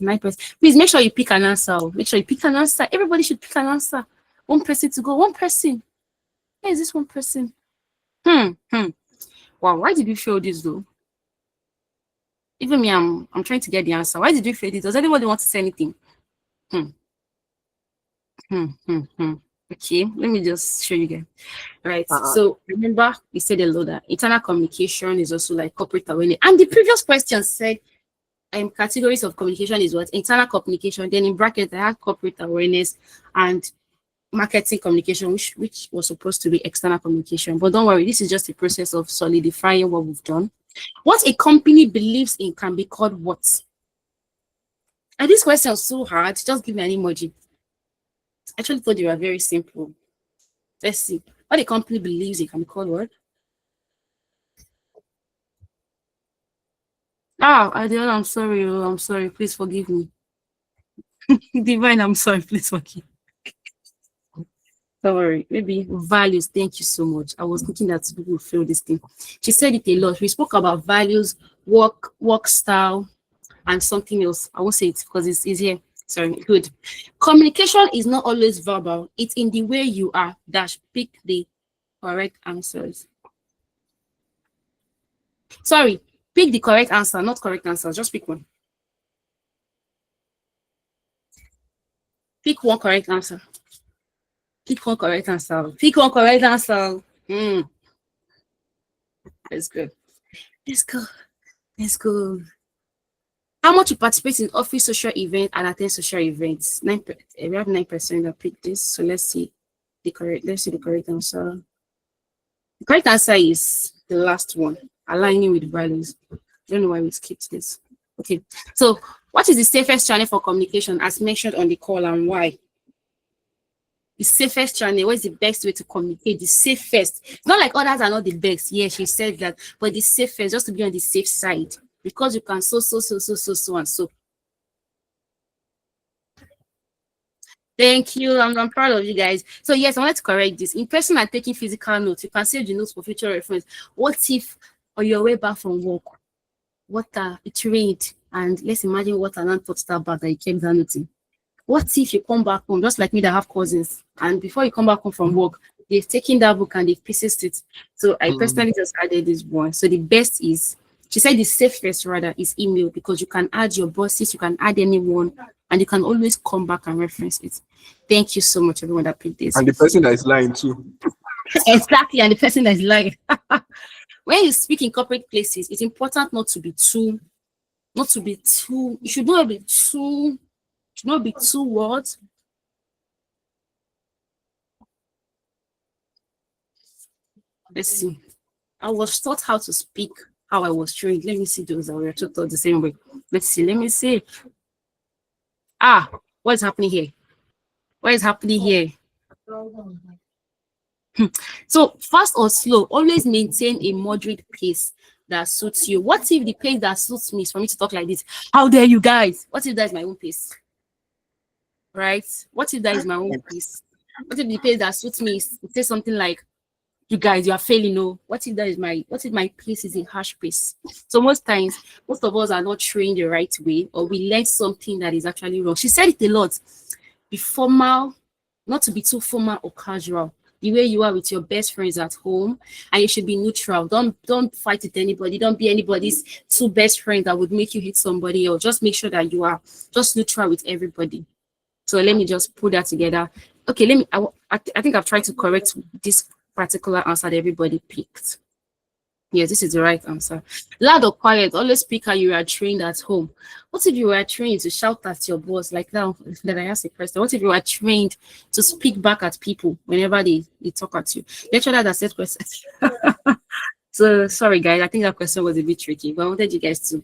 Speaker 3: 9%. Please make sure you pick an answer. Make sure you pick an answer. Everybody should pick an answer. 1 person to go. 1 person. Where is this 1 person? Wow, why did we fail this though? Even me, I'm trying to get the answer. Why did we fail this? Does anybody want to say anything? Okay, let me just show you again. Right. So remember, we said a lot that internal communication is also like corporate awareness. And the previous question said categories of communication is what? Internal communication. Then in brackets, I had corporate awareness and marketing communication, which was supposed to be external communication. But don't worry, this is just a process of solidifying what we've done. What a company believes in can be called what? And this question is so hard. Just give me an emoji. I actually thought they were very simple. Let's see. What a company believes it can be called what? Adela, I'm sorry. Oh, I'm sorry. Please forgive me. Divine, I'm sorry. Please forgive. Don't worry. Maybe values. Thank you so much. I was thinking that people will feel this thing. She said it a lot. We spoke about values, work style, and something else. I won't say it because it's here. Sorry. Good. Communication is not always verbal. It's in the way you are. Pick the correct answers. Sorry. Pick the correct answer, not correct answers. Just pick one. Pick one correct answer. Pick one correct answer. Pick one correct answer. Let's go. Let's go. Let's go. How much you participate in office social events and attend social events? 9%. We have 9% that picked this. So let's see the correct answer. The correct answer is the last one, aligning with values. I don't know why we skipped this. Okay. So what is the safest channel for communication as mentioned on the call and why? The safest channel, what is the best way to communicate? The safest. It's not like others are not the best. Yeah, she said that, but the safest, just to be on the safe side. Because you can so and so. Thank you. I'm proud of you guys. So yes, I wanted to correct this. In person and taking physical notes, you can save the notes for future reference. What if on your way back from work, it rained, and let's imagine water and touched that bag that you kept that note in. What if you come back home, just like me that have cousins, and before you come back home from work, they've taken that book and they've pieces it. So I personally just added this one. So the best is, she said the safest rather is email, because you can add your bosses, you can add anyone, and you can always come back and reference it. Thank you so much, everyone that picked this.
Speaker 1: And the person that is lying too.
Speaker 3: Exactly, and the person that is lying. When you speak in corporate places, it's important not to be too, you should not be too what? Let's see. I was taught how to speak, how I was trained. Let me see those that were taught the same way. Let's see. Let me see. What is happening here? What is happening here? So fast or slow, always maintain a moderate pace that suits you. What if the pace that suits me is for me to talk like this? How dare you guys? What if that is my own pace? Right? What if that is my own pace? What if the pace that suits me is to say something like, you guys, you are failing. No, what if my place is a harsh place? So most times, most of us are not trained the right way, or we learn something that is actually wrong. She said it a lot. Be formal, not to be too formal or casual. The way you are with your best friends at home, and you should be neutral. Don't fight with anybody. Don't be anybody's two best friends that would make you hate somebody, or just make sure that you are just neutral with everybody. So let me just put that together. Okay, let me. I think I've tried to correct this particular answer that everybody picked. Yes, this is the right answer. Loud or quiet, always speak how you are trained at home. What if you were trained to shout at your boss? Like now that I asked a question, what if you were trained to speak back at people whenever they talk at you? Lecturer that said question. So sorry guys, I think that question was a bit tricky, but I wanted you guys to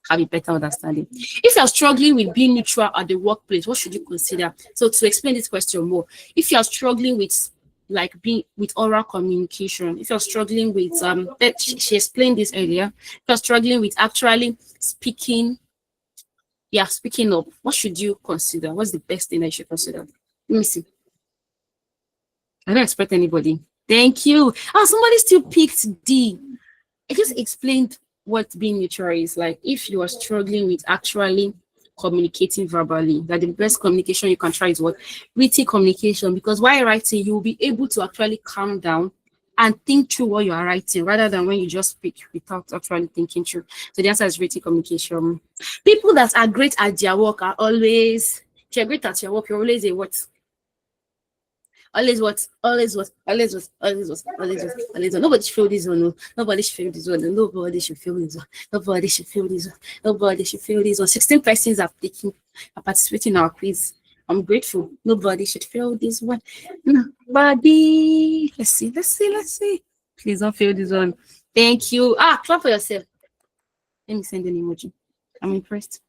Speaker 3: have a better understanding. If you're struggling with being neutral at the workplace, what should you consider? So to explain this question more, if you're struggling with like being with oral communication, if you're struggling with she explained this earlier, if you're struggling with actually speaking up, what should you consider? What's the best thing that you should consider? Let me see. I don't expect anybody. Thank you. Oh, somebody still picked D. I just explained what being neutral is. Like if you are struggling with actually communicating verbally, that the best communication you can try is what? Written communication, because while writing, you will be able to actually calm down and think through what you are writing rather than when you just speak without actually thinking through. So the answer is written communication. People that are great at their work are always, if you're great at your work, you're always a what? Always what? Always what? Always what? Always what? Always what? Always what? Nobody should feel this one. No. Nobody should feel this one. No. Nobody should feel this one. Nobody should feel this one. Nobody should feel this one. 16 persons are participating in our quiz. I'm grateful. Nobody should feel this one. Nobody. Let's see. Please don't feel this one. Thank you. Clap for yourself. Let me send an emoji. I'm impressed.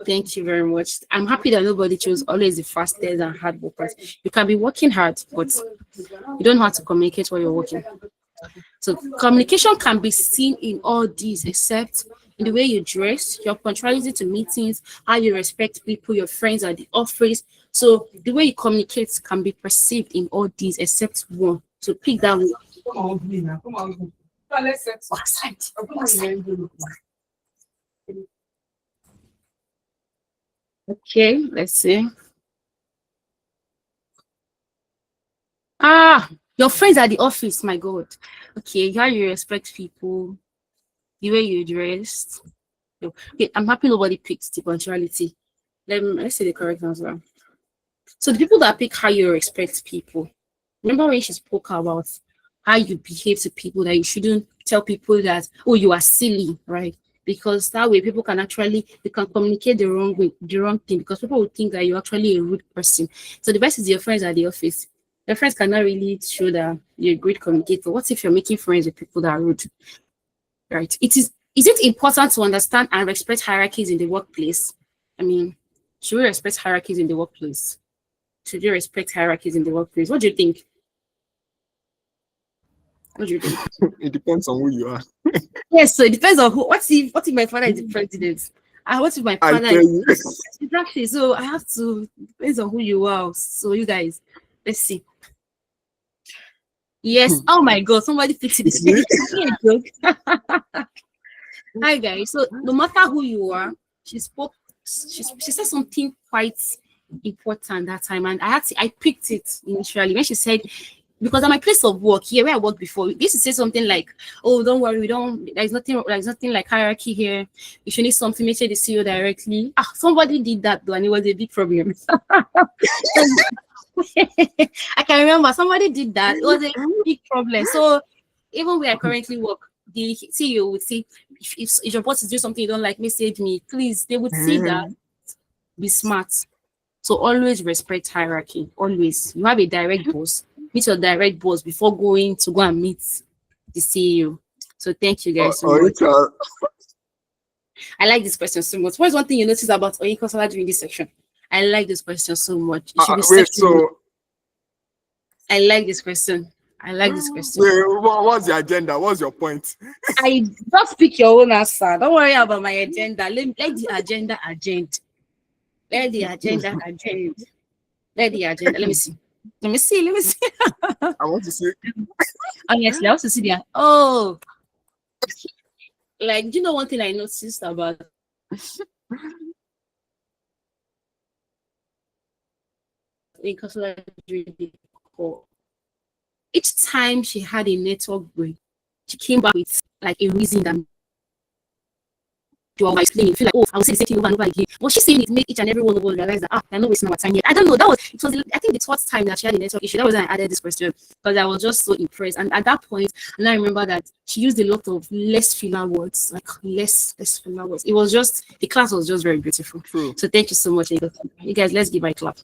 Speaker 3: Thank you very much. I'm happy that nobody chose always the fastest and hard workers. You can be working hard, but you don't know how to communicate while you're working. So communication can be seen in all these, except in the way you dress, your punctuality to meetings, how you respect people, your friends at the office. So the way you communicate can be perceived in all these, except one. So pick that one. Okay, let's see. Your friends at the office, my God. Okay, how you respect people, the way you dressed. Okay, I'm happy nobody picked the punctuality. Let's say the correct answer. So the people that pick how you respect people. Remember when she spoke about how you behave to people, that you shouldn't tell people that, oh, you are silly, right? Because that way people can actually, they can communicate the wrong way, the wrong thing, because people will think that you're actually a rude person. So the best is your friends at the office. Your friends cannot really show that you're a great communicator. What if you're making friends with people that are rude? Right? Is it important to understand and respect hierarchies in the workplace? I mean, should we respect hierarchies in the workplace? Should you respect hierarchies in the workplace? What do you think? What do you think?
Speaker 1: It depends on who you are.
Speaker 3: Yes, so it depends on who. What if my father is the president? And what if my father is exactly? So I have to, depends on who you are. So you guys, let's see. Yes. Oh my God, somebody fixed it. Hi guys. So no matter who you are, she said something quite important that time, and I picked it initially when she said, because at my place of work here where I worked before, we used to say something like, oh, don't worry, there's nothing like hierarchy here. If you need something, make sure they see you directly. Somebody did that though, and it was a big problem. I can remember somebody did that. It was a big problem. So even where I currently work, the CEO would say, if your boss is doing something you don't like, message me, please. They would see that. Be smart. So always respect hierarchy. Always. You have a direct boss. Meet your direct boss before going to go and meet the CEO. So thank you guys so much. I like this question so much. What is one thing you notice about Oyinkansola during this section? I like this question so much. I like this question.
Speaker 1: Wait, what's the agenda? What's your point?
Speaker 3: I just pick your own answer. Don't worry about my agenda. Let the agenda agenda. Let the agenda agenda. Let the agenda. Let me see. Let me see. Let me see.
Speaker 1: I want to see.
Speaker 3: Honestly, I want to see that. Oh, like, do you know one thing I noticed about Oyinkansola during the call? Each time she had a network break, she came back with like a reason that you are explaining. Feel like, oh, I will say the same thing over and over again. But she's saying it make each and every one of us realize that they're not wasting our time here. I don't know. I think the third time that she had a network issue. That was when I added this question because I was just so impressed. And at that point, and I remember that she used a lot of less filler words, like less filler words. It was just the class was just very beautiful.
Speaker 1: True.
Speaker 3: So thank you so much, you guys. Let's give her a clap.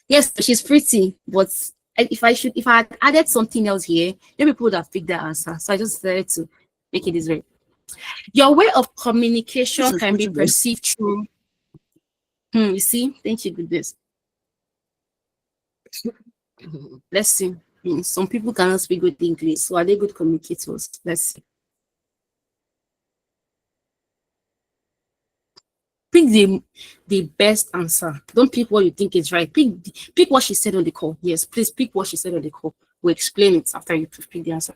Speaker 3: Yes, she's pretty, but if I had added something else here, maybe people would have picked that answer. So I just decided to make it this way. Your way of communication can be perceived through. You see, thank you, goodness. Let's see. Some people cannot speak good English, so are they good communicators? Let's see. Pick the best answer. Don't pick what you think is right. Pick what she said on the call. Yes, please pick what she said on the call. We'll explain it after you pick the answer.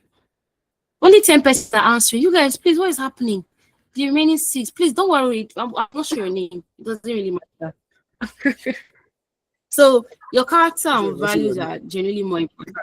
Speaker 3: Only 10 persons are answering. You guys, please, what is happening? The remaining 6, please don't worry. I'm not sure your name. It doesn't really matter. So your character and values are generally more important.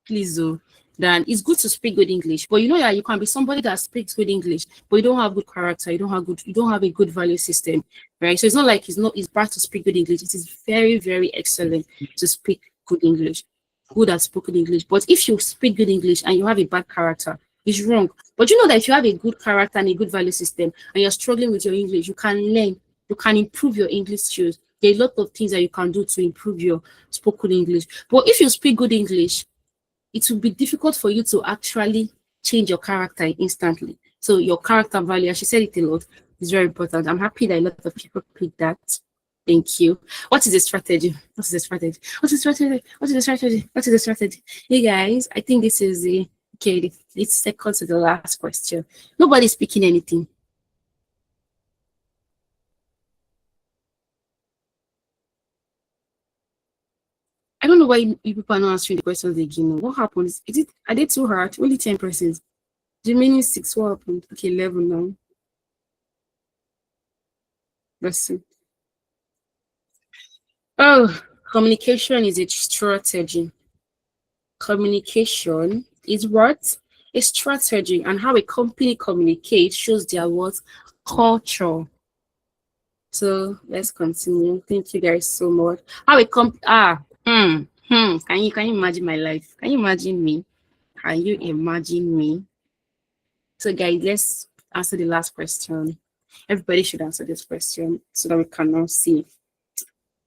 Speaker 3: Please, though, than it's good to speak good English. But you know that you can be somebody that speaks good English, but you don't have good character. You don't have a good value system, right? So it's not like it's bad to speak good English. It is very, very excellent to speak good English. Good at spoken English. But if you speak good English and you have a bad character, it's wrong. But you know that if you have a good character and a good value system and you're struggling with your English, you can learn, you can improve your English skills. There are a lot of things that you can do to improve your spoken English. But if you speak good English, it will be difficult for you to actually change your character instantly. So your character value, she said it a lot, is very important. I'm happy that a lot of people picked that. Thank you. What is the strategy? What is the strategy? What is the strategy? What is the strategy? What is the strategy? Hey guys, I think this is it's second to the last question. Nobody's speaking anything. I don't know why you people are not answering the questions again. What happens? Are they too hard? Only 10 persons. The remaining 6, what happened? Okay, 11 now. Let's see. Oh, communication is a strategy. Communication is what? A strategy, and how a company communicates shows their what? Culture. So let's continue. Thank you guys so much. How a Can you imagine my life? Can you imagine me? Can you imagine me? So guys, let's answer the last question. Everybody should answer this question so that we can now see.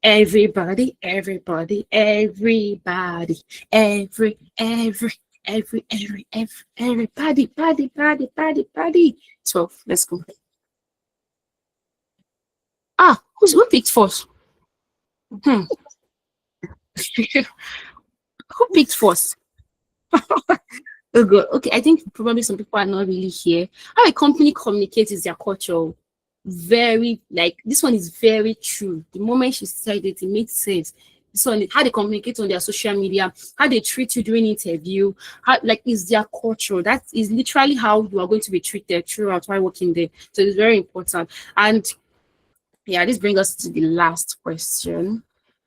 Speaker 3: Everybody, everybody, everybody, everybody, body. 12. Let's go. Who picked first? Who picked first? Oh God. Okay, I think probably some people are not really here. How a company communicates is their culture. Very, like, this one is very true. The moment she said it, it made sense. So how they communicate on their social media, how they treat you during interview, how, like, is their culture. That is literally how you are going to be treated throughout while working there. So it's very important. And yeah, this brings us to the last question.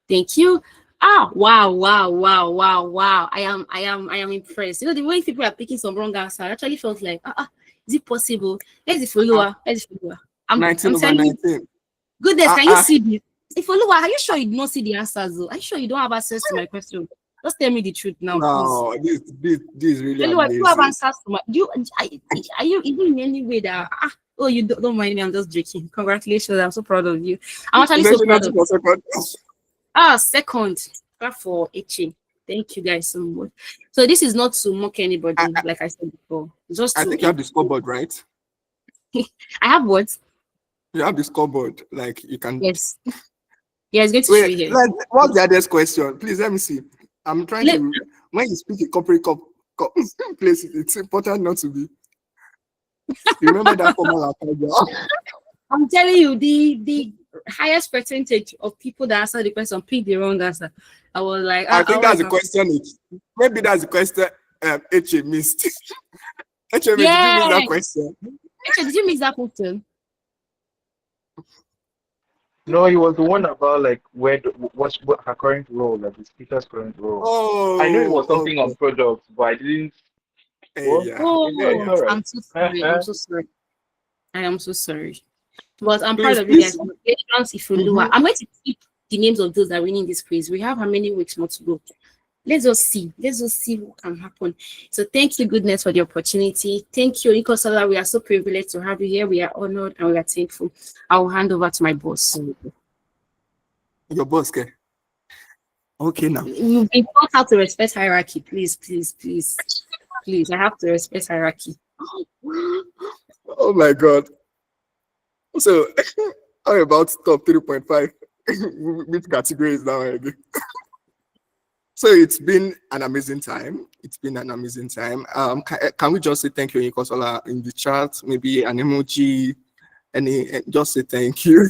Speaker 3: Thank you. Wow. I am impressed. You know, the way people are picking some wrong answer, I actually felt like, is it possible? Where's the follower? I'm
Speaker 1: 19 over
Speaker 3: telling
Speaker 1: 19.
Speaker 3: you, goodness, can you see this? If follower, are you sure you did not see the answers though? Are you sure you don't have access to my question? Just tell me the truth now,
Speaker 1: No,
Speaker 3: please.
Speaker 1: this is really
Speaker 3: Follower,
Speaker 1: amazing.
Speaker 3: you have answers to my are you in any way that you don't mind me, I'm just joking. Congratulations, I'm so proud of you. I'm actually so proud of you. Second. For HA. Thank you guys so much. So this is not to mock anybody, like I said before. Just
Speaker 1: I think you have the scoreboard, right?
Speaker 3: I have what?
Speaker 1: You have the scoreboard. Like you can.
Speaker 3: Yes. Yeah, it's going to show you here.
Speaker 1: What's the other question? Please let me see. I'm trying to. When you speak in corporate places, it's important not to be. You remember that formula?
Speaker 3: I'm telling you, the highest percentage of people that answer the question pick the wrong answer. I was like,
Speaker 1: I think that's the
Speaker 3: was
Speaker 1: question. Maybe that's the question Eche missed. Eche, did you miss that
Speaker 3: yeah.
Speaker 1: question?
Speaker 3: Actually, did you miss that question?
Speaker 5: No, he was the one about like what her current role, like the speaker's current role. I knew it was
Speaker 1: Oh,
Speaker 5: something on
Speaker 1: okay.
Speaker 5: products, but I didn't.
Speaker 1: Hey,
Speaker 5: Well,
Speaker 1: yeah.
Speaker 5: it's
Speaker 3: Oh,
Speaker 5: all right.
Speaker 3: I'm so sorry. I'm so sorry. I am so sorry. But I'm proud
Speaker 1: Please,
Speaker 3: of you guys.
Speaker 1: please.
Speaker 3: Congratulations if you
Speaker 1: Mhm.
Speaker 3: I'm going to keep the names of those that are winning this quiz. We have how many weeks more to go? Let's just see. Let's just see what can happen. So thank you, goodness, for the opportunity. Thank you, Oyinkansola. We are so privileged to have you here. We are honored and we are thankful. I will hand over to my boss.
Speaker 1: Your boss, okay? Okay, now.
Speaker 3: We've been taught how to respect hierarchy. Please, please, please. Please, I have to respect hierarchy.
Speaker 1: Oh my God. So, how about top 3.5? Which category is that one again? So it's been an amazing time. It's been an amazing time. Can we just say thank you, Oyinkansola, in the chat? Maybe an emoji, just say thank you.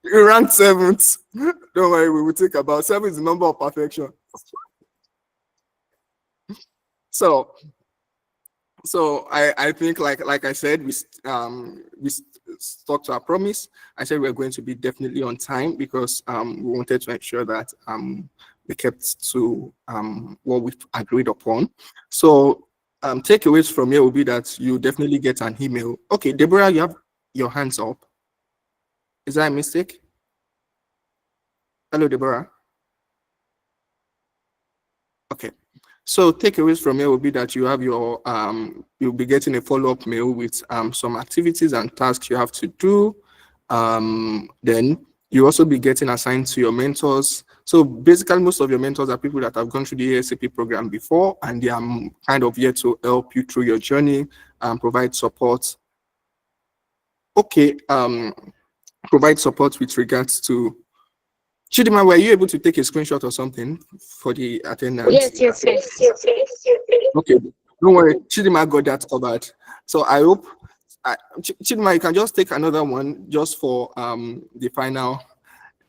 Speaker 1: You ranked 7th. Don't worry, we will take about 7 is the number of perfection. So I think like I said, we stuck to our promise. I said we're going to be definitely on time because we wanted to ensure that we kept to what we agreed upon. So takeaways from here will be that you definitely get an email. Okay, Deborah, you have your hands up. Is that a mistake? Hello, Deborah. Okay. So takeaways from here will be that you have your you'll be getting a follow-up mail with some activities and tasks you have to do. Then you also be getting assigned to your mentors. So basically, most of your mentors are people that have gone through the ASAP program before, and they are kind of here to help you through your journey and provide support. Okay, provide support with regards to Chidima, were you able to take a screenshot or something for the attendance?
Speaker 7: Yes.
Speaker 1: Okay, don't worry. Chidima got that covered. So I hope, Chidima, you can just take another one just for the final.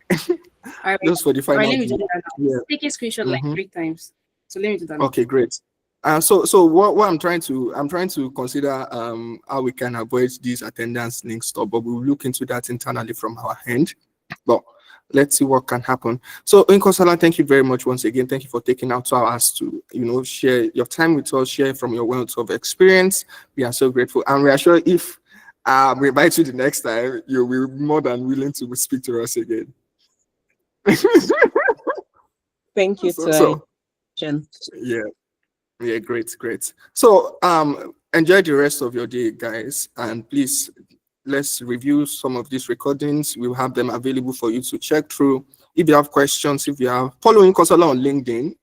Speaker 3: All right,
Speaker 1: Just for the
Speaker 3: all right,
Speaker 1: final.
Speaker 3: let me do that now.
Speaker 1: Yeah.
Speaker 3: Take a screenshot like 3 times. So let me do that now.
Speaker 1: Okay, great. So what I'm trying to consider how we can avoid these attendance link stuff, but we'll look into that internally from our end. But let's see what can happen. So Oyinkansola, thank you very much once again. Thank you for taking out 2 hours to share your time with us, share from your wealth of experience. We are so grateful, and we are sure if we invite you the next time, you'll be more than willing to speak to us again.
Speaker 2: Thank you,
Speaker 1: So yeah, great. So enjoy the rest of your day, guys, and please let's review some of these recordings. We'll have them available for you to check through. If you have questions, if you have following Oyinkansola on LinkedIn,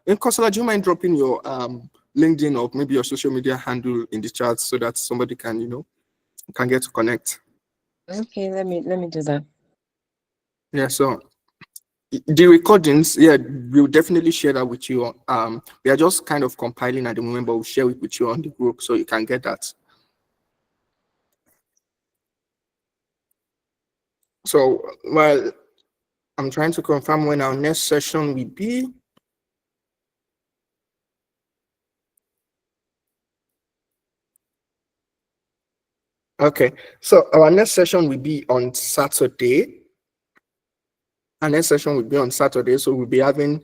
Speaker 1: Oyinkansola, do you mind dropping your LinkedIn or maybe your social media handle in the chat so that somebody can can get to connect?
Speaker 2: Okay, let me do that.
Speaker 1: Yeah, so the recordings, yeah, we'll definitely share that with you. We are just kind of compiling at the moment, but we'll share it with you on the group so you can get that. So while I'm trying to confirm when our next session will be. Okay, so our next session will be on Saturday. Our next session will be on Saturday, so we'll be having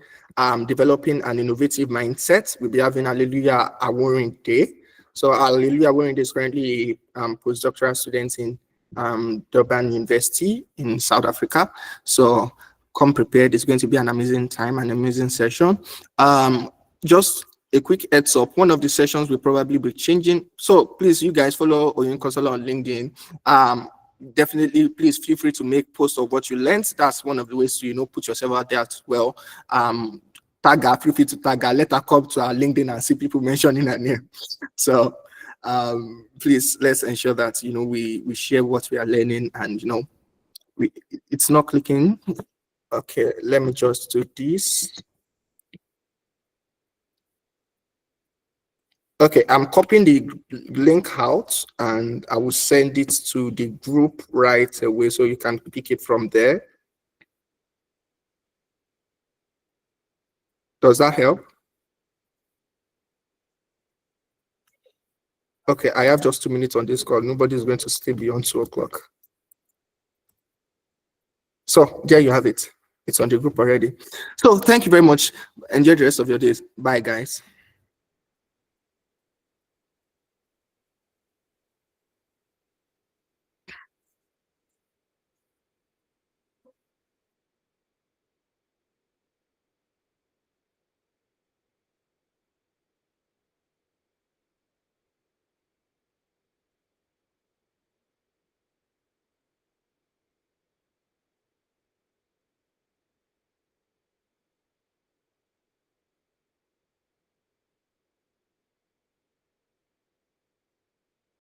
Speaker 1: developing an innovative mindset. We'll be having Hallelujah Award Day. So Hallelujah Award Day is currently a postdoctoral student in Durban University in South Africa. So come prepared. It's going to be an amazing time, an amazing session. Just a quick heads up, one of the sessions will probably be changing. So please, you guys follow Oyinkansola on LinkedIn. Definitely, please feel free to make posts of what you learned. That's one of the ways to put yourself out there as well. Tag her, feel free to tag her, let her come to our LinkedIn and see people mentioning her name. So please, let's ensure that we share what we are learning, and it's not clicking. Okay, let me just do this. Okay, I'm copying the link out and I will send it to the group right away so you can pick it from there. Does that help? Okay, I have just 2 minutes on this call. Nobody's going to stay beyond 2 o'clock. So there you have it. It's on the group already. So thank you very much. Enjoy the rest of your days. Bye, guys.